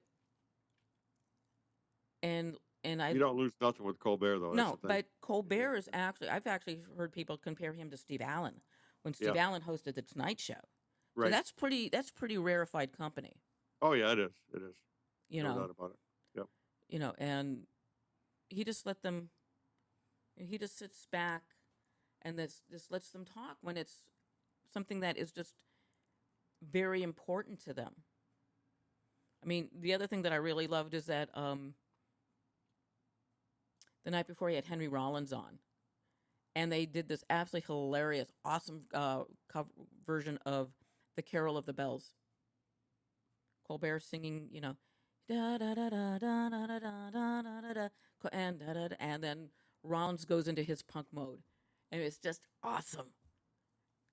Speaker 2: you
Speaker 1: don't lose nothing with Colbert, though.
Speaker 2: No, but Colbert is I've actually heard people compare him to Steve Allen when Steve Allen hosted the Tonight Show.
Speaker 1: Right.
Speaker 2: So that's pretty rarefied company.
Speaker 1: Oh yeah, it is. It is.
Speaker 2: No
Speaker 1: doubt about it. Yep.
Speaker 2: And he just let them. He just sits back, and just lets them talk when it's something that is just very important to them. I mean, the other thing that I really loved is that the night before he had Henry Rollins on, and they did this absolutely hilarious, awesome version of the Carol of the Bells. Colbert singing, da da da da da da da da da da da, and then Rollins goes into his punk mode, and it's just awesome.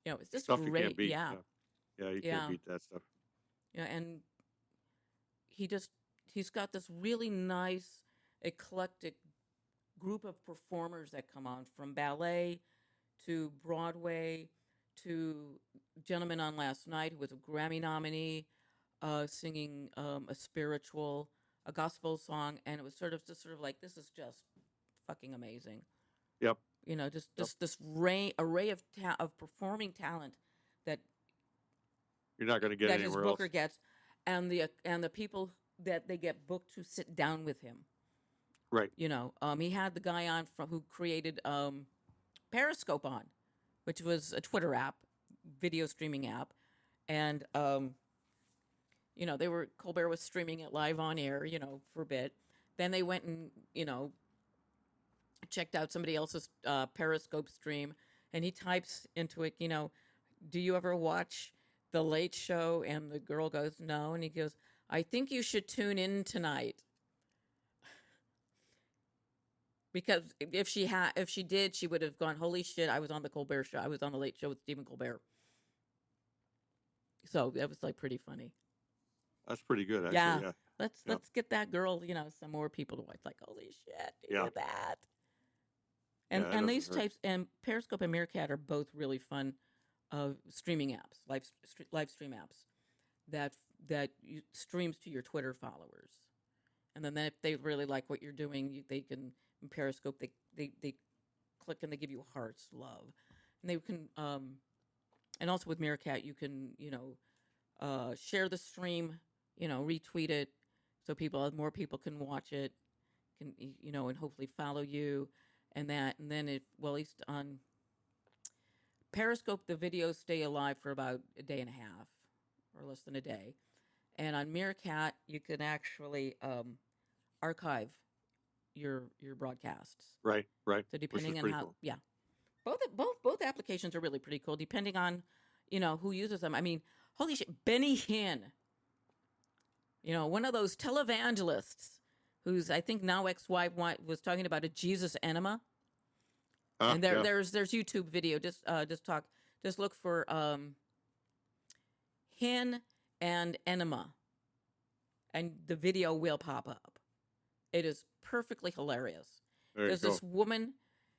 Speaker 2: It's just
Speaker 1: Stuff you can't
Speaker 2: great.
Speaker 1: beat.
Speaker 2: Yeah,
Speaker 1: Yeah, you can't
Speaker 2: yeah,
Speaker 1: beat that stuff.
Speaker 2: and he just he's got this really nice, eclectic group of performers that come on from ballet to Broadway to Gentleman on Last Night, who was a Grammy nominee, singing a gospel song, and it was just sort of like, this is just fucking amazing.
Speaker 1: Yep.
Speaker 2: Just
Speaker 1: Yep.
Speaker 2: this array of performing talent that
Speaker 1: You're not going to get
Speaker 2: that his
Speaker 1: anywhere else.
Speaker 2: booker gets, and the people that they get booked to sit down with him.
Speaker 1: Right.
Speaker 2: He had the guy on who created Periscope on, which was a Twitter app, video streaming app, and Colbert was streaming it live on air, for a bit. Then they went and checked out somebody else's Periscope stream, and he types into it, do you ever watch The Late Show? And the girl goes, no, and he goes, I think you should tune in tonight. Because if she did, she would have gone, holy shit, I was on the Colbert Show. I was on The Late Show with Stephen Colbert. So that was pretty funny.
Speaker 1: That's pretty good, actually. Yeah.
Speaker 2: Let's get that girl, some more people to watch. Like, holy shit, he did that. And these types, and Periscope and Meerkat are both really fun streaming apps, live stream apps that streams to your Twitter followers. And then if they really like what you're doing, they can, in Periscope, they click and they give you hearts, love. And they can, and also with Meerkat, you can, share the stream, retweet it so more people can watch it, and hopefully follow you. And then at least on Periscope, the videos stay alive for about a day and a half or less than a day. And on Meerkat, you can actually archive your broadcasts.
Speaker 1: Right.
Speaker 2: So depending on how, cool. Yeah, both applications are really pretty cool. Depending on, who uses them. I mean, holy shit, Benny Hinn, one of those televangelists who's, I think now ex-wife, was talking about a Jesus enema. And there's YouTube video. Just look for Hinn and enema, and the video will pop up. It is perfectly hilarious. There's this woman,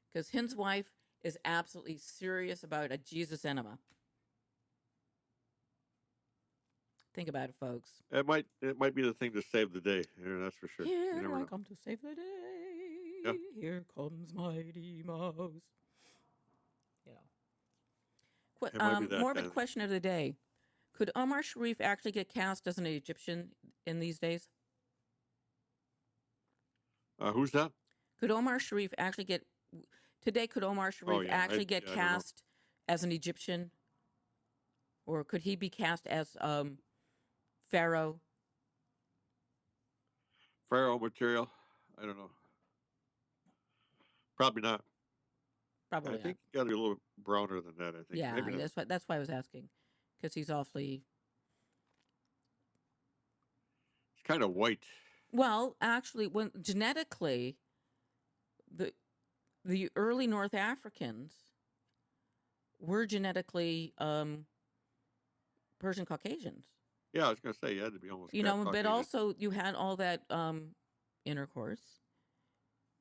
Speaker 2: because Hinn's wife is absolutely serious about a Jesus enema. Think about it, folks.
Speaker 1: It might be the thing to save the day. Yeah, that's for sure.
Speaker 2: Here I come to save the day. Yep. Here comes Mighty Mouse. Morbid question of the day: could Omar Sharif actually get cast as an Egyptian in these days?
Speaker 1: Who's that?
Speaker 2: Could Omar Sharif actually get cast as an Egyptian, or could he be cast as Pharaoh?
Speaker 1: Pharaoh material? I don't know. Probably not.
Speaker 2: Probably not.
Speaker 1: I think he got to be a little browner than that. I think.
Speaker 2: Yeah,
Speaker 1: maybe
Speaker 2: that's why I was asking, because he's awfully.
Speaker 1: He's kind of white.
Speaker 2: Well, actually, when genetically, the early North Africans were genetically Persian Caucasians.
Speaker 1: Yeah, I was going to say you had to be almost.
Speaker 2: But also you had all that intercourse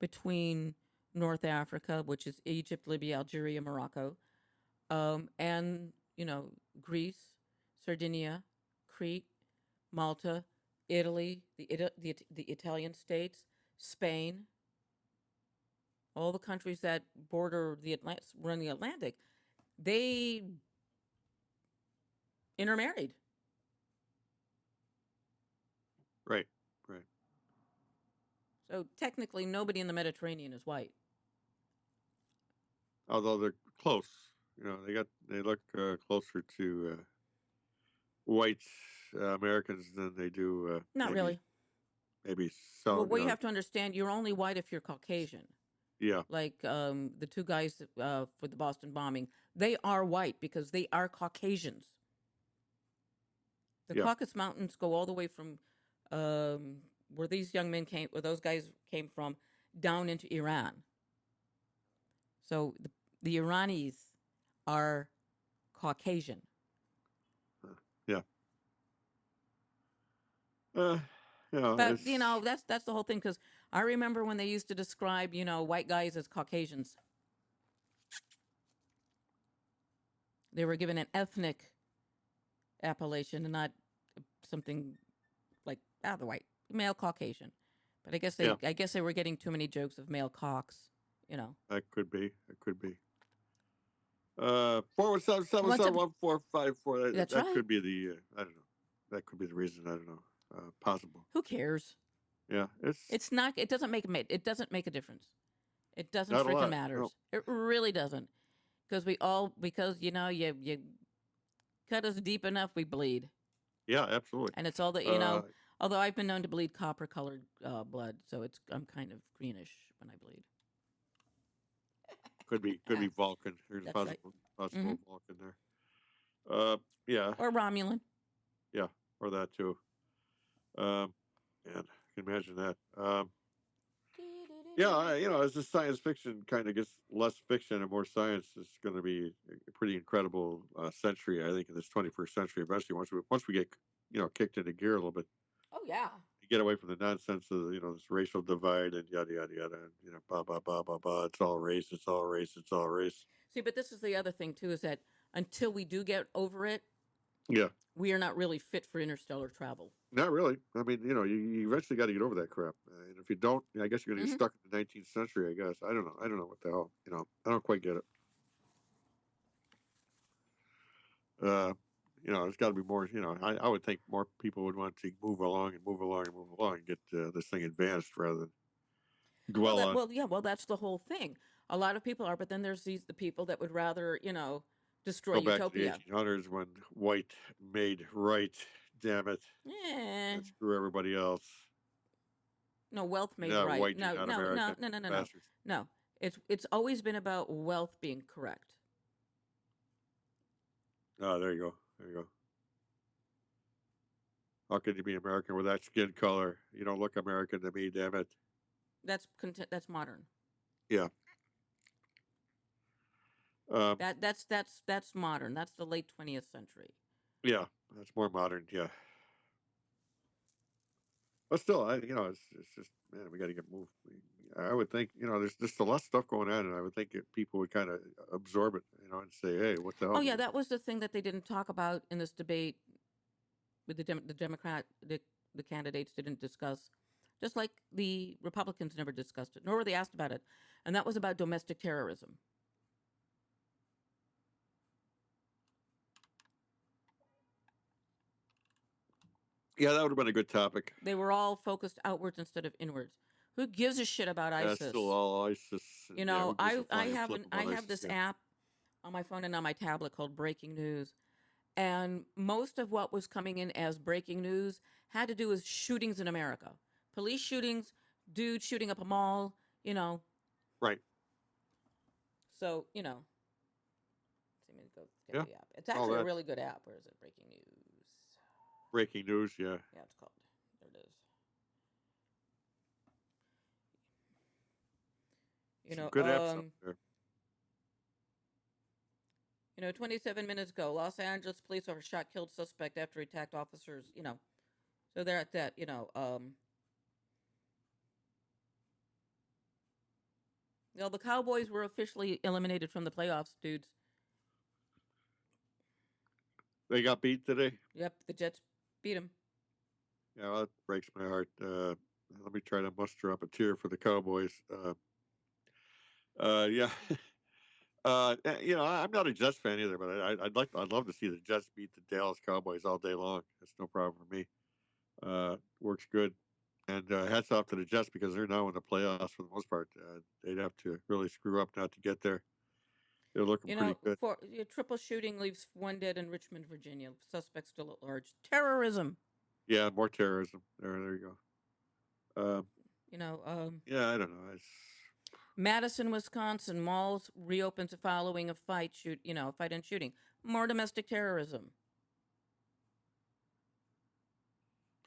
Speaker 2: between North Africa, which is Egypt, Libya, Algeria, Morocco, and Greece, Sardinia, Crete, Malta, Italy, the Italian states, Spain, all the countries that border run the Atlantic, they intermarried.
Speaker 1: Right.
Speaker 2: So technically, nobody in the Mediterranean is white.
Speaker 1: Although they're close, they look closer to white Americans than they do.
Speaker 2: Not really.
Speaker 1: Maybe so.
Speaker 2: Well, you have to understand, you're only white if you're Caucasian.
Speaker 1: Yeah.
Speaker 2: like the two guys for the Boston bombing, they are white because they are Caucasians. The
Speaker 1: Yeah.
Speaker 2: Caucasus Mountains go all the way from where these young men came, where those guys came from, down into Iran. So the Iranis are Caucasian.
Speaker 1: Yeah. Uh,
Speaker 2: But
Speaker 1: it's
Speaker 2: that's the whole thing. Because I remember when they used to describe white guys as Caucasians, they were given an ethnic appellation and not something like the white male Caucasian. But
Speaker 1: yeah.
Speaker 2: I guess they were getting too many jokes of male cocks. You know.
Speaker 1: That could be. That could be. 417
Speaker 2: What's up?
Speaker 1: 1454.
Speaker 2: That's
Speaker 1: That
Speaker 2: right.
Speaker 1: could be the. I don't know. That could be the reason. I don't know. Possible.
Speaker 2: Who cares?
Speaker 1: Yeah. It's
Speaker 2: It's not. It doesn't make a difference. It doesn't
Speaker 1: not a
Speaker 2: freaking
Speaker 1: lot. No.
Speaker 2: matters. It really doesn't. Because you cut us deep enough, we bleed,
Speaker 1: Yeah. Absolutely.
Speaker 2: and it's all that
Speaker 1: Uh,
Speaker 2: Although I've been known to bleed copper colored blood, so I'm kind of greenish when I bleed.
Speaker 1: could be Vulcan. There's
Speaker 2: That's right. Hmm.
Speaker 1: possible Vulcan there. Yeah.
Speaker 2: Or Romulan.
Speaker 1: Yeah. Or that too. And I can imagine that. Yeah, as the science fiction kind of gets less fiction and more science, it's going to be a pretty incredible century. I think in this 21st century, eventually once we get kicked into gear a little bit,
Speaker 2: Oh yeah.
Speaker 1: get away from the nonsense of this racial divide and yada yada yada, and blah blah blah blah blah. It's all race. It's all race. It's all race.
Speaker 2: See, but this is the other thing too: is that until we do get over it,
Speaker 1: Yeah,
Speaker 2: we are not really fit for interstellar travel.
Speaker 1: not really. I mean, you eventually got to get over that crap, and if you don't, I guess you're going to get
Speaker 2: Hmm.
Speaker 1: stuck in the 19th century. I guess I don't know. I don't know what the hell. I don't quite get it. Uh, there's got to be more. I would think more people would want to move along and move along and move along and get this thing advanced rather than dwell on.
Speaker 2: Well, that's the whole thing. A lot of people are, but then there's the people that would rather, destroy
Speaker 1: Go back to the
Speaker 2: utopia.
Speaker 1: 1800s when white made right. Damn it,
Speaker 2: Eh,
Speaker 1: and screw everybody else.
Speaker 2: no, wealth
Speaker 1: You're
Speaker 2: made
Speaker 1: not
Speaker 2: right.
Speaker 1: white. You're
Speaker 2: No,
Speaker 1: not
Speaker 2: no, no,
Speaker 1: American.
Speaker 2: no, no, no, no,
Speaker 1: Bastards.
Speaker 2: no. It's always been about wealth being correct.
Speaker 1: Oh, there you go. There you go. How can you be American with that skin color? You don't look American to me. Damn it.
Speaker 2: That's modern.
Speaker 1: Yeah. Um,
Speaker 2: That's modern. That's the late 20th century.
Speaker 1: yeah. That's more modern. Yeah. But still, it's just man, we got to get moved. I would think there's just a lot of stuff going on, and I would think people would kind of absorb it, and say, hey, what the
Speaker 2: Oh
Speaker 1: hell?
Speaker 2: yeah, that was the thing that they didn't talk about in this debate with the Democrat the candidates didn't discuss, just like the Republicans never discussed it, nor were they asked about it, and that was about domestic terrorism.
Speaker 1: Yeah, that would have been a good topic.
Speaker 2: They were all focused outwards instead of inwards. Who gives a shit about
Speaker 1: Yeah, it's still
Speaker 2: ISIS?
Speaker 1: all ISIS. And, yeah, who gives a flying flip
Speaker 2: I
Speaker 1: about
Speaker 2: have
Speaker 1: ISIS?
Speaker 2: this
Speaker 1: Yeah,
Speaker 2: app on my phone and on my tablet called Breaking News, and most of what was coming in as breaking news had to do with shootings in America, police shootings, dudes shooting up a mall. You know,
Speaker 1: right.
Speaker 2: so let me go get
Speaker 1: Yeah,
Speaker 2: the app. It's
Speaker 1: all
Speaker 2: actually a
Speaker 1: that
Speaker 2: really good app. Where is it? Breaking News.
Speaker 1: breaking news. Yeah,
Speaker 2: Yeah, it's called. There it is. You
Speaker 1: some
Speaker 2: know,
Speaker 1: good apps up there.
Speaker 2: 27 minutes ago, Los Angeles police officer shot, killed suspect after he attacked officers. So they're at that. The Cowboys were officially eliminated from the playoffs, dudes.
Speaker 1: They got beat today.
Speaker 2: Yep, the Jets beat them.
Speaker 1: Yeah, well, that breaks my heart. Let me try to muster up a tear for the Cowboys. Yeah. I'm not a Jets fan either, but I'd love to see the Jets beat the Dallas Cowboys all day long. That's no problem for me. Works good. And hats off to the Jets because they're now in the playoffs for the most part. They'd have to really screw up not to get there. They're looking pretty good.
Speaker 2: Triple shooting leaves one dead in Richmond, Virginia. Suspect still at large. Terrorism.
Speaker 1: Yeah, more terrorism. There you go.
Speaker 2: You know.
Speaker 1: Yeah, I don't know.
Speaker 2: Madison, Wisconsin, malls reopens following a fight and shooting. More domestic terrorism.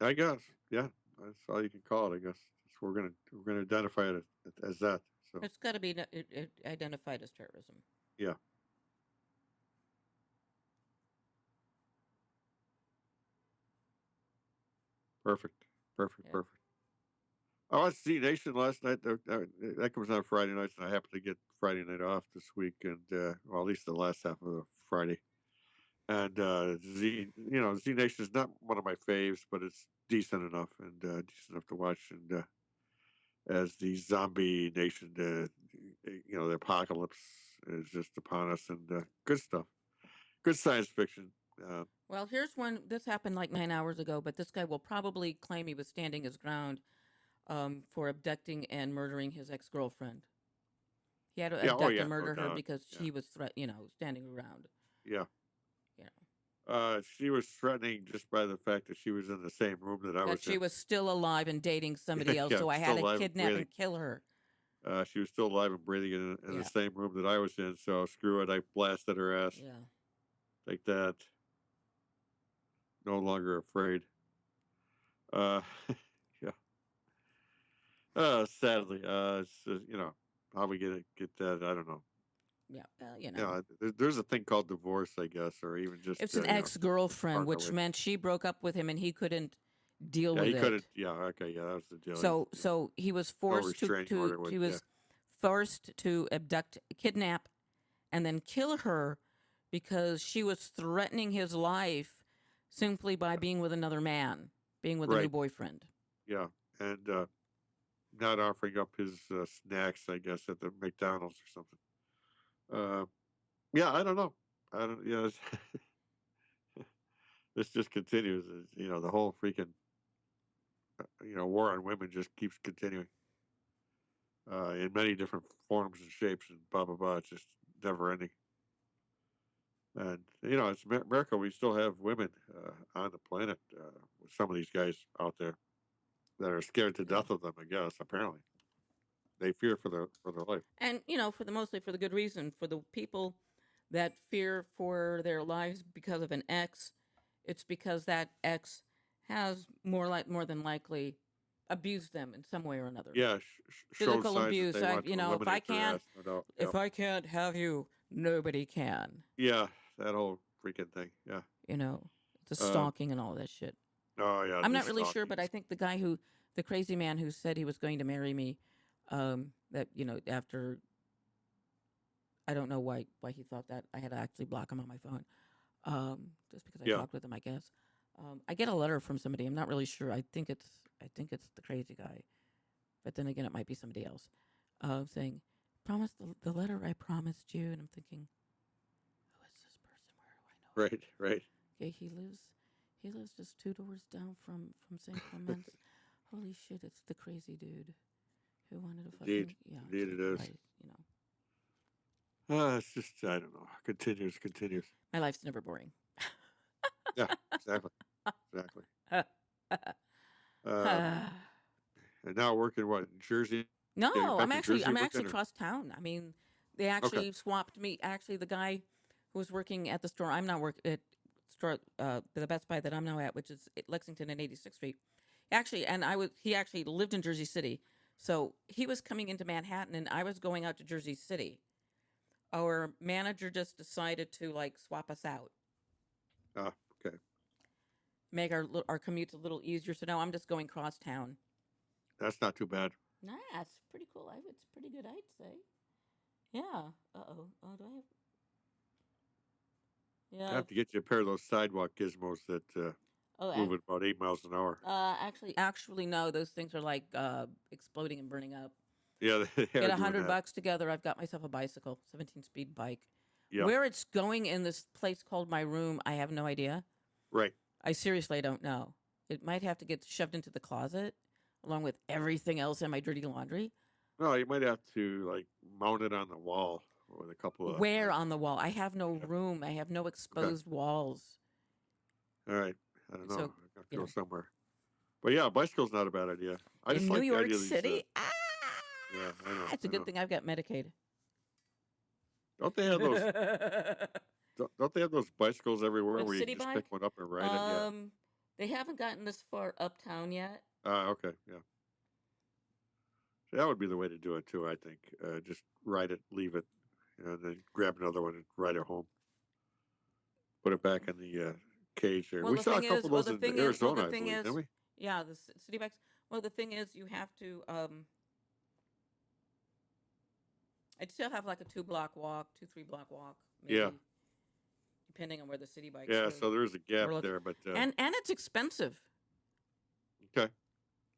Speaker 1: I guess, yeah, that's all you can call it. I guess we're gonna identify it as that. So
Speaker 2: It's got to be identified as terrorism.
Speaker 1: yeah, perfect, perfect,
Speaker 2: Yeah.
Speaker 1: perfect. I watched Z Nation last night. That comes on Friday nights, and I happen to get Friday night off this week, and well, at least the last half of the Friday. And Z Nation is not one of my faves, but it's decent enough and decent enough to watch. And as the zombie nation, the apocalypse is just upon us, and good stuff, good science fiction. Uh,
Speaker 2: Well, here's one. This happened like 9 hours ago, but this guy will probably claim he was standing his ground for abducting and murdering his ex girlfriend. He had to
Speaker 1: yeah, oh
Speaker 2: abduct
Speaker 1: yeah,
Speaker 2: and
Speaker 1: no
Speaker 2: murder her
Speaker 1: doubt.
Speaker 2: because
Speaker 1: Yeah,
Speaker 2: she was standing around.
Speaker 1: yeah.
Speaker 2: You know
Speaker 1: She was threatening just by the fact that she was in the same room that I
Speaker 2: that
Speaker 1: was
Speaker 2: she
Speaker 1: in.
Speaker 2: was still alive and dating somebody else,
Speaker 1: Yeah,
Speaker 2: so I had
Speaker 1: still
Speaker 2: to
Speaker 1: alive and
Speaker 2: kidnap
Speaker 1: breathing.
Speaker 2: and kill her.
Speaker 1: She was still alive and breathing in the
Speaker 2: Yeah,
Speaker 1: same room that I was in. So screw it, I blasted her ass.
Speaker 2: yeah.
Speaker 1: Like that. No longer afraid. Uh, yeah. Sadly, it's how we get that. I don't know.
Speaker 2: Yeah, well.
Speaker 1: There's a thing called divorce, I guess, or even just
Speaker 2: It's an ex girlfriend,
Speaker 1: partner
Speaker 2: which
Speaker 1: away.
Speaker 2: meant she broke up with him and he couldn't deal
Speaker 1: Yeah,
Speaker 2: with
Speaker 1: he
Speaker 2: it.
Speaker 1: couldn't. Yeah, okay, yeah, that was the deal.
Speaker 2: So he was
Speaker 1: No
Speaker 2: forced
Speaker 1: restraining order would.
Speaker 2: he
Speaker 1: Yeah,
Speaker 2: was forced to abduct, kidnap, and then kill her because she was threatening his life simply by being with another man, being with a new
Speaker 1: right.
Speaker 2: boyfriend.
Speaker 1: Yeah, and not offering up his snacks, I guess, at the McDonald's or something. Uh, yeah, I don't know. I don't. This just continues. The whole freaking war on women just keeps continuing in many different forms and shapes and blah blah blah. It's just never ending. And it's America. We still have women on the planet with some of these guys out there that are scared to
Speaker 2: Yeah.
Speaker 1: death of them. I guess apparently they fear for their life.
Speaker 2: And mostly for the good reason, for the people that fear for their lives because of an ex, it's because that ex has more than likely abused them in some way or another.
Speaker 1: Yeah, showed
Speaker 2: Physical
Speaker 1: signs that
Speaker 2: abuse.
Speaker 1: they want to
Speaker 2: If I
Speaker 1: eliminate their
Speaker 2: can't
Speaker 1: ass. No doubt. Yep.
Speaker 2: if I can't have you, nobody can.
Speaker 1: Yeah, that whole freaking thing. Yeah.
Speaker 2: You know, the
Speaker 1: Uh,
Speaker 2: stalking and all that shit.
Speaker 1: oh yeah,
Speaker 2: I'm
Speaker 1: the
Speaker 2: not really sure,
Speaker 1: stalking.
Speaker 2: but I think the crazy man who said he was going to marry me, that after I don't know why he thought that. I had to actually block him on my phone, just because I
Speaker 1: Yeah.
Speaker 2: talked with him, I guess. I get a letter from somebody. I'm not really sure. I think it's the crazy guy, but then again, it might be somebody else, saying, "Promise the letter I promised you." And I'm thinking, who is this person? Where do I know him?
Speaker 1: Right. Right.
Speaker 2: Okay, he lives just 2 doors down from St. Clement's. Holy shit! It's the crazy dude who wanted to
Speaker 1: Indeed.
Speaker 2: fucking It's
Speaker 1: Indeed, it
Speaker 2: like
Speaker 1: is. It's just I don't know. Continues.
Speaker 2: My life's never boring.
Speaker 1: Yeah. Exactly. Exactly. Um, and now working what in Jersey? Yeah, you're
Speaker 2: No,
Speaker 1: back in Jersey
Speaker 2: I'm
Speaker 1: working
Speaker 2: actually
Speaker 1: or
Speaker 2: across town. I mean, they
Speaker 1: okay.
Speaker 2: actually swapped me. Actually, the guy who was working at the store I'm now work at store the Best Buy that I'm now at, which is at Lexington and 86th Street. Actually, and he actually lived in Jersey City, so he was coming into Manhattan, and I was going out to Jersey City. Our manager just decided to like swap us out,
Speaker 1: Ah, okay.
Speaker 2: make our commutes a little easier. So now I'm just going cross town.
Speaker 1: That's not too bad.
Speaker 2: Nah, it's pretty cool. It's pretty good, I'd say. Yeah. Uh-oh. Oh, do I have?
Speaker 1: I
Speaker 2: Yeah.
Speaker 1: have to get you a pair of those sidewalk gizmos that
Speaker 2: Oh,
Speaker 1: move at about 8 miles an hour.
Speaker 2: actually, no. Those things are like exploding and burning up.
Speaker 1: Yeah, they
Speaker 2: Get
Speaker 1: are doing that.
Speaker 2: $100 together. I've got myself a bicycle, 17-speed bike.
Speaker 1: Yeah,
Speaker 2: Where it's going in this place called my room, I have no idea.
Speaker 1: right.
Speaker 2: I seriously don't know. It might have to get shoved into the closet, along with everything else in my dirty laundry.
Speaker 1: No, you might have to like mount it on the wall with a couple of
Speaker 2: Where
Speaker 1: like.
Speaker 2: on the wall? I have no
Speaker 1: Yeah.
Speaker 2: room. I have no
Speaker 1: Okay.
Speaker 2: exposed walls.
Speaker 1: All right. I don't know.
Speaker 2: So,
Speaker 1: I have to go somewhere. But yeah, bicycle's not a bad idea. I just
Speaker 2: in New
Speaker 1: like the
Speaker 2: York
Speaker 1: idea of these.
Speaker 2: City,
Speaker 1: Yeah, I know.
Speaker 2: It's a
Speaker 1: I
Speaker 2: good
Speaker 1: know.
Speaker 2: thing I've got Medicaid.
Speaker 1: Don't they have those? Don't they have those bicycles everywhere
Speaker 2: With
Speaker 1: where you can
Speaker 2: City
Speaker 1: just pick
Speaker 2: Bike,
Speaker 1: one up and ride it? Yeah.
Speaker 2: um, they haven't gotten this far uptown yet.
Speaker 1: Okay. Yeah. So that would be the way to do it too. I think. Just ride it, leave it, and then grab another one and ride it home. Put it back in the cage there.
Speaker 2: Well,
Speaker 1: We
Speaker 2: the
Speaker 1: saw a
Speaker 2: thing
Speaker 1: couple
Speaker 2: is,
Speaker 1: of
Speaker 2: well,
Speaker 1: those
Speaker 2: the
Speaker 1: in
Speaker 2: thing is, well, the
Speaker 1: Arizona, I
Speaker 2: thing
Speaker 1: believe, didn't
Speaker 2: is,
Speaker 1: we?
Speaker 2: yeah, the City Bikes. Well, the thing is, you have to. I'd still have like a 2 block walk, 3 block walk,
Speaker 1: Yeah.
Speaker 2: maybe, depending on where the City Bikes
Speaker 1: Yeah. So there's a gap
Speaker 2: were located.
Speaker 1: there, but
Speaker 2: And it's expensive.
Speaker 1: okay.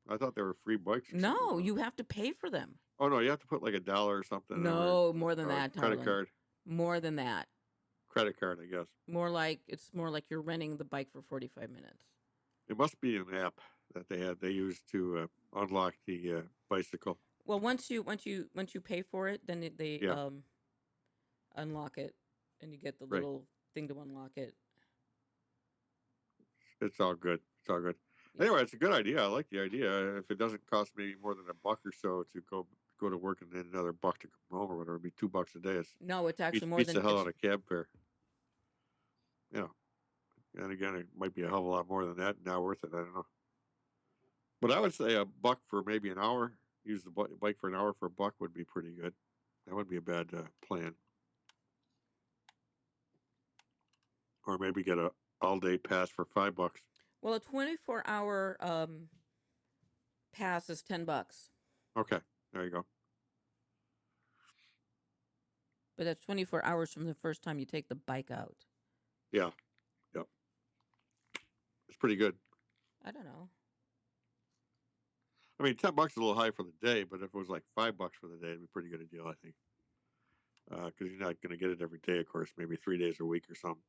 Speaker 1: I thought they were free bikes or something.
Speaker 2: No, you have to pay for them.
Speaker 1: Oh no, you have to put like $1 or something,
Speaker 2: No, more than
Speaker 1: or
Speaker 2: that,
Speaker 1: credit
Speaker 2: darling.
Speaker 1: card.
Speaker 2: More than that.
Speaker 1: Credit card, I guess.
Speaker 2: It's more like you're renting the bike for 45 minutes.
Speaker 1: It must be an app that they used to unlock the bicycle.
Speaker 2: Well, once you pay for it, then they
Speaker 1: Yeah.
Speaker 2: unlock it, and you get the
Speaker 1: Right.
Speaker 2: little thing to unlock it.
Speaker 1: It's all good. It's all good.
Speaker 2: Yeah.
Speaker 1: Anyway, it's a good idea. I like the idea. If it doesn't cost me more than $1 or so to go to work and then another buck to come home or whatever, it'd be $2 a day. It's
Speaker 2: No, it's actually more
Speaker 1: beats
Speaker 2: than
Speaker 1: the hell
Speaker 2: it's.
Speaker 1: out of cab fare. You know. And again, it might be a hell of a lot more than that. Now worth it. I don't know. But I would say $1 for maybe an hour. Use the bike for an hour for $1 would be pretty good. That wouldn't be a bad plan. Or maybe get a all-day pass for $5.
Speaker 2: Well, a 24-hour pass is $10,
Speaker 1: Okay, there you go.
Speaker 2: but that's 24 hours from the first time you take the bike out.
Speaker 1: Yeah, yep. It's pretty good.
Speaker 2: I don't know.
Speaker 1: I mean, $10 is a little high for the day, but if it was like $5 for the day, it'd be a pretty good a deal, I think. Because you're not going to get it every day, of course. Maybe 3 days a week or something.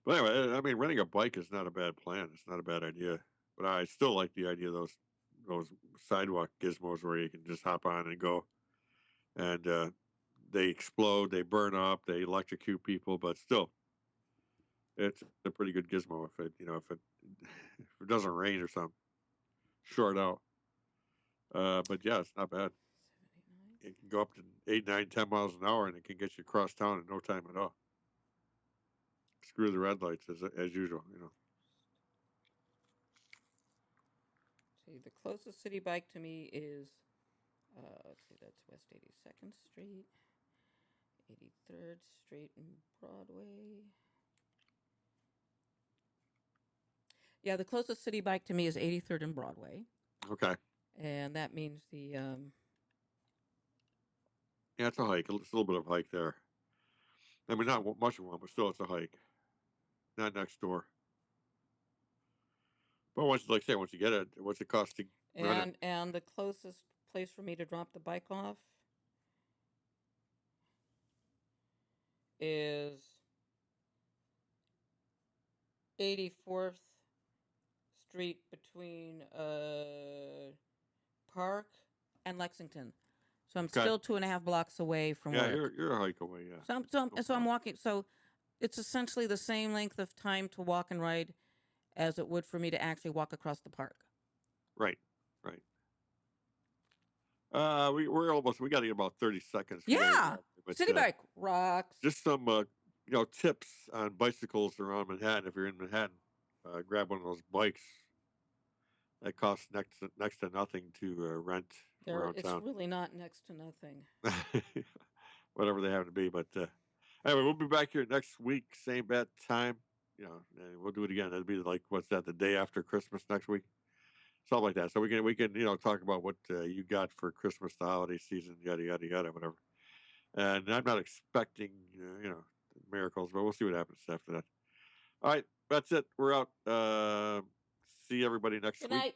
Speaker 1: But anyway, I mean, renting a bike is not a bad plan. It's not a bad idea. But I still like the idea of those sidewalk gizmos where you can just hop on and go, and they explode, they burn up, they electrocute people. But still, it's a pretty good gizmo if it if it doesn't rain or something. Short out. But yeah, it's not bad.
Speaker 2: 79.
Speaker 1: It can go up to 8, 9, 10 miles an hour, and it can get you across town in no time at all. Screw the red lights as usual.
Speaker 2: See, the closest city bike to me is, let's see, that's West 82nd Street, 83rd Street and Broadway. Yeah, the closest city bike to me is 83rd and Broadway.
Speaker 1: Okay.
Speaker 2: And that means the
Speaker 1: Yeah, it's a hike. It's a little bit of a hike there. I mean, not much of one, but still, it's a hike. Not next door. But once you get it, what's it cost to rent it?
Speaker 2: and the closest place for me to drop the bike off is 84th Street between Park and Lexington. So I'm
Speaker 1: Okay.
Speaker 2: still 2.5 blocks away from
Speaker 1: Yeah,
Speaker 2: work.
Speaker 1: you're a hike away. Yeah.
Speaker 2: So I'm walking. So it's essentially the same length of time to walk and ride as it would for me to actually walk across the park.
Speaker 1: Right. Right. We got to get about 30 seconds.
Speaker 2: Yeah.
Speaker 1: But,
Speaker 2: City bike rocks.
Speaker 1: Just some tips on bicycles around Manhattan. If you're in Manhattan, grab one of those bikes. That costs next to nothing to rent around
Speaker 2: It's
Speaker 1: town.
Speaker 2: really not next to nothing.
Speaker 1: Whatever they happen to be. But anyway, we'll be back here next week, same bat time. And we'll do it again. It'll be like, what's that? The day after Christmas next week, something like that. So we can talk about what you got for Christmas, the holiday season, yada yada yada, whatever. And I'm not expecting miracles, but we'll see what happens after that. All right, that's it. We're out. See everybody next
Speaker 2: Good
Speaker 1: week.
Speaker 2: night.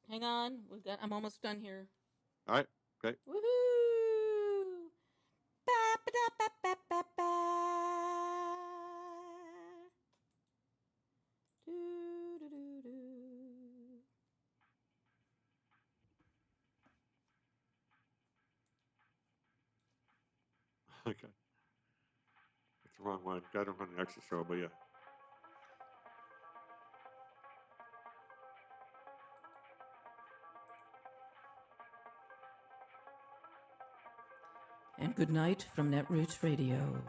Speaker 2: Hang on. I'm almost done here.
Speaker 1: All right. Okay.
Speaker 2: Woohoo! Ba ba da ba ba ba ba. Do do do do.
Speaker 1: Okay. It's the wrong one. Got to run the extra show, but yeah.
Speaker 2: And good night from Netroots Radio.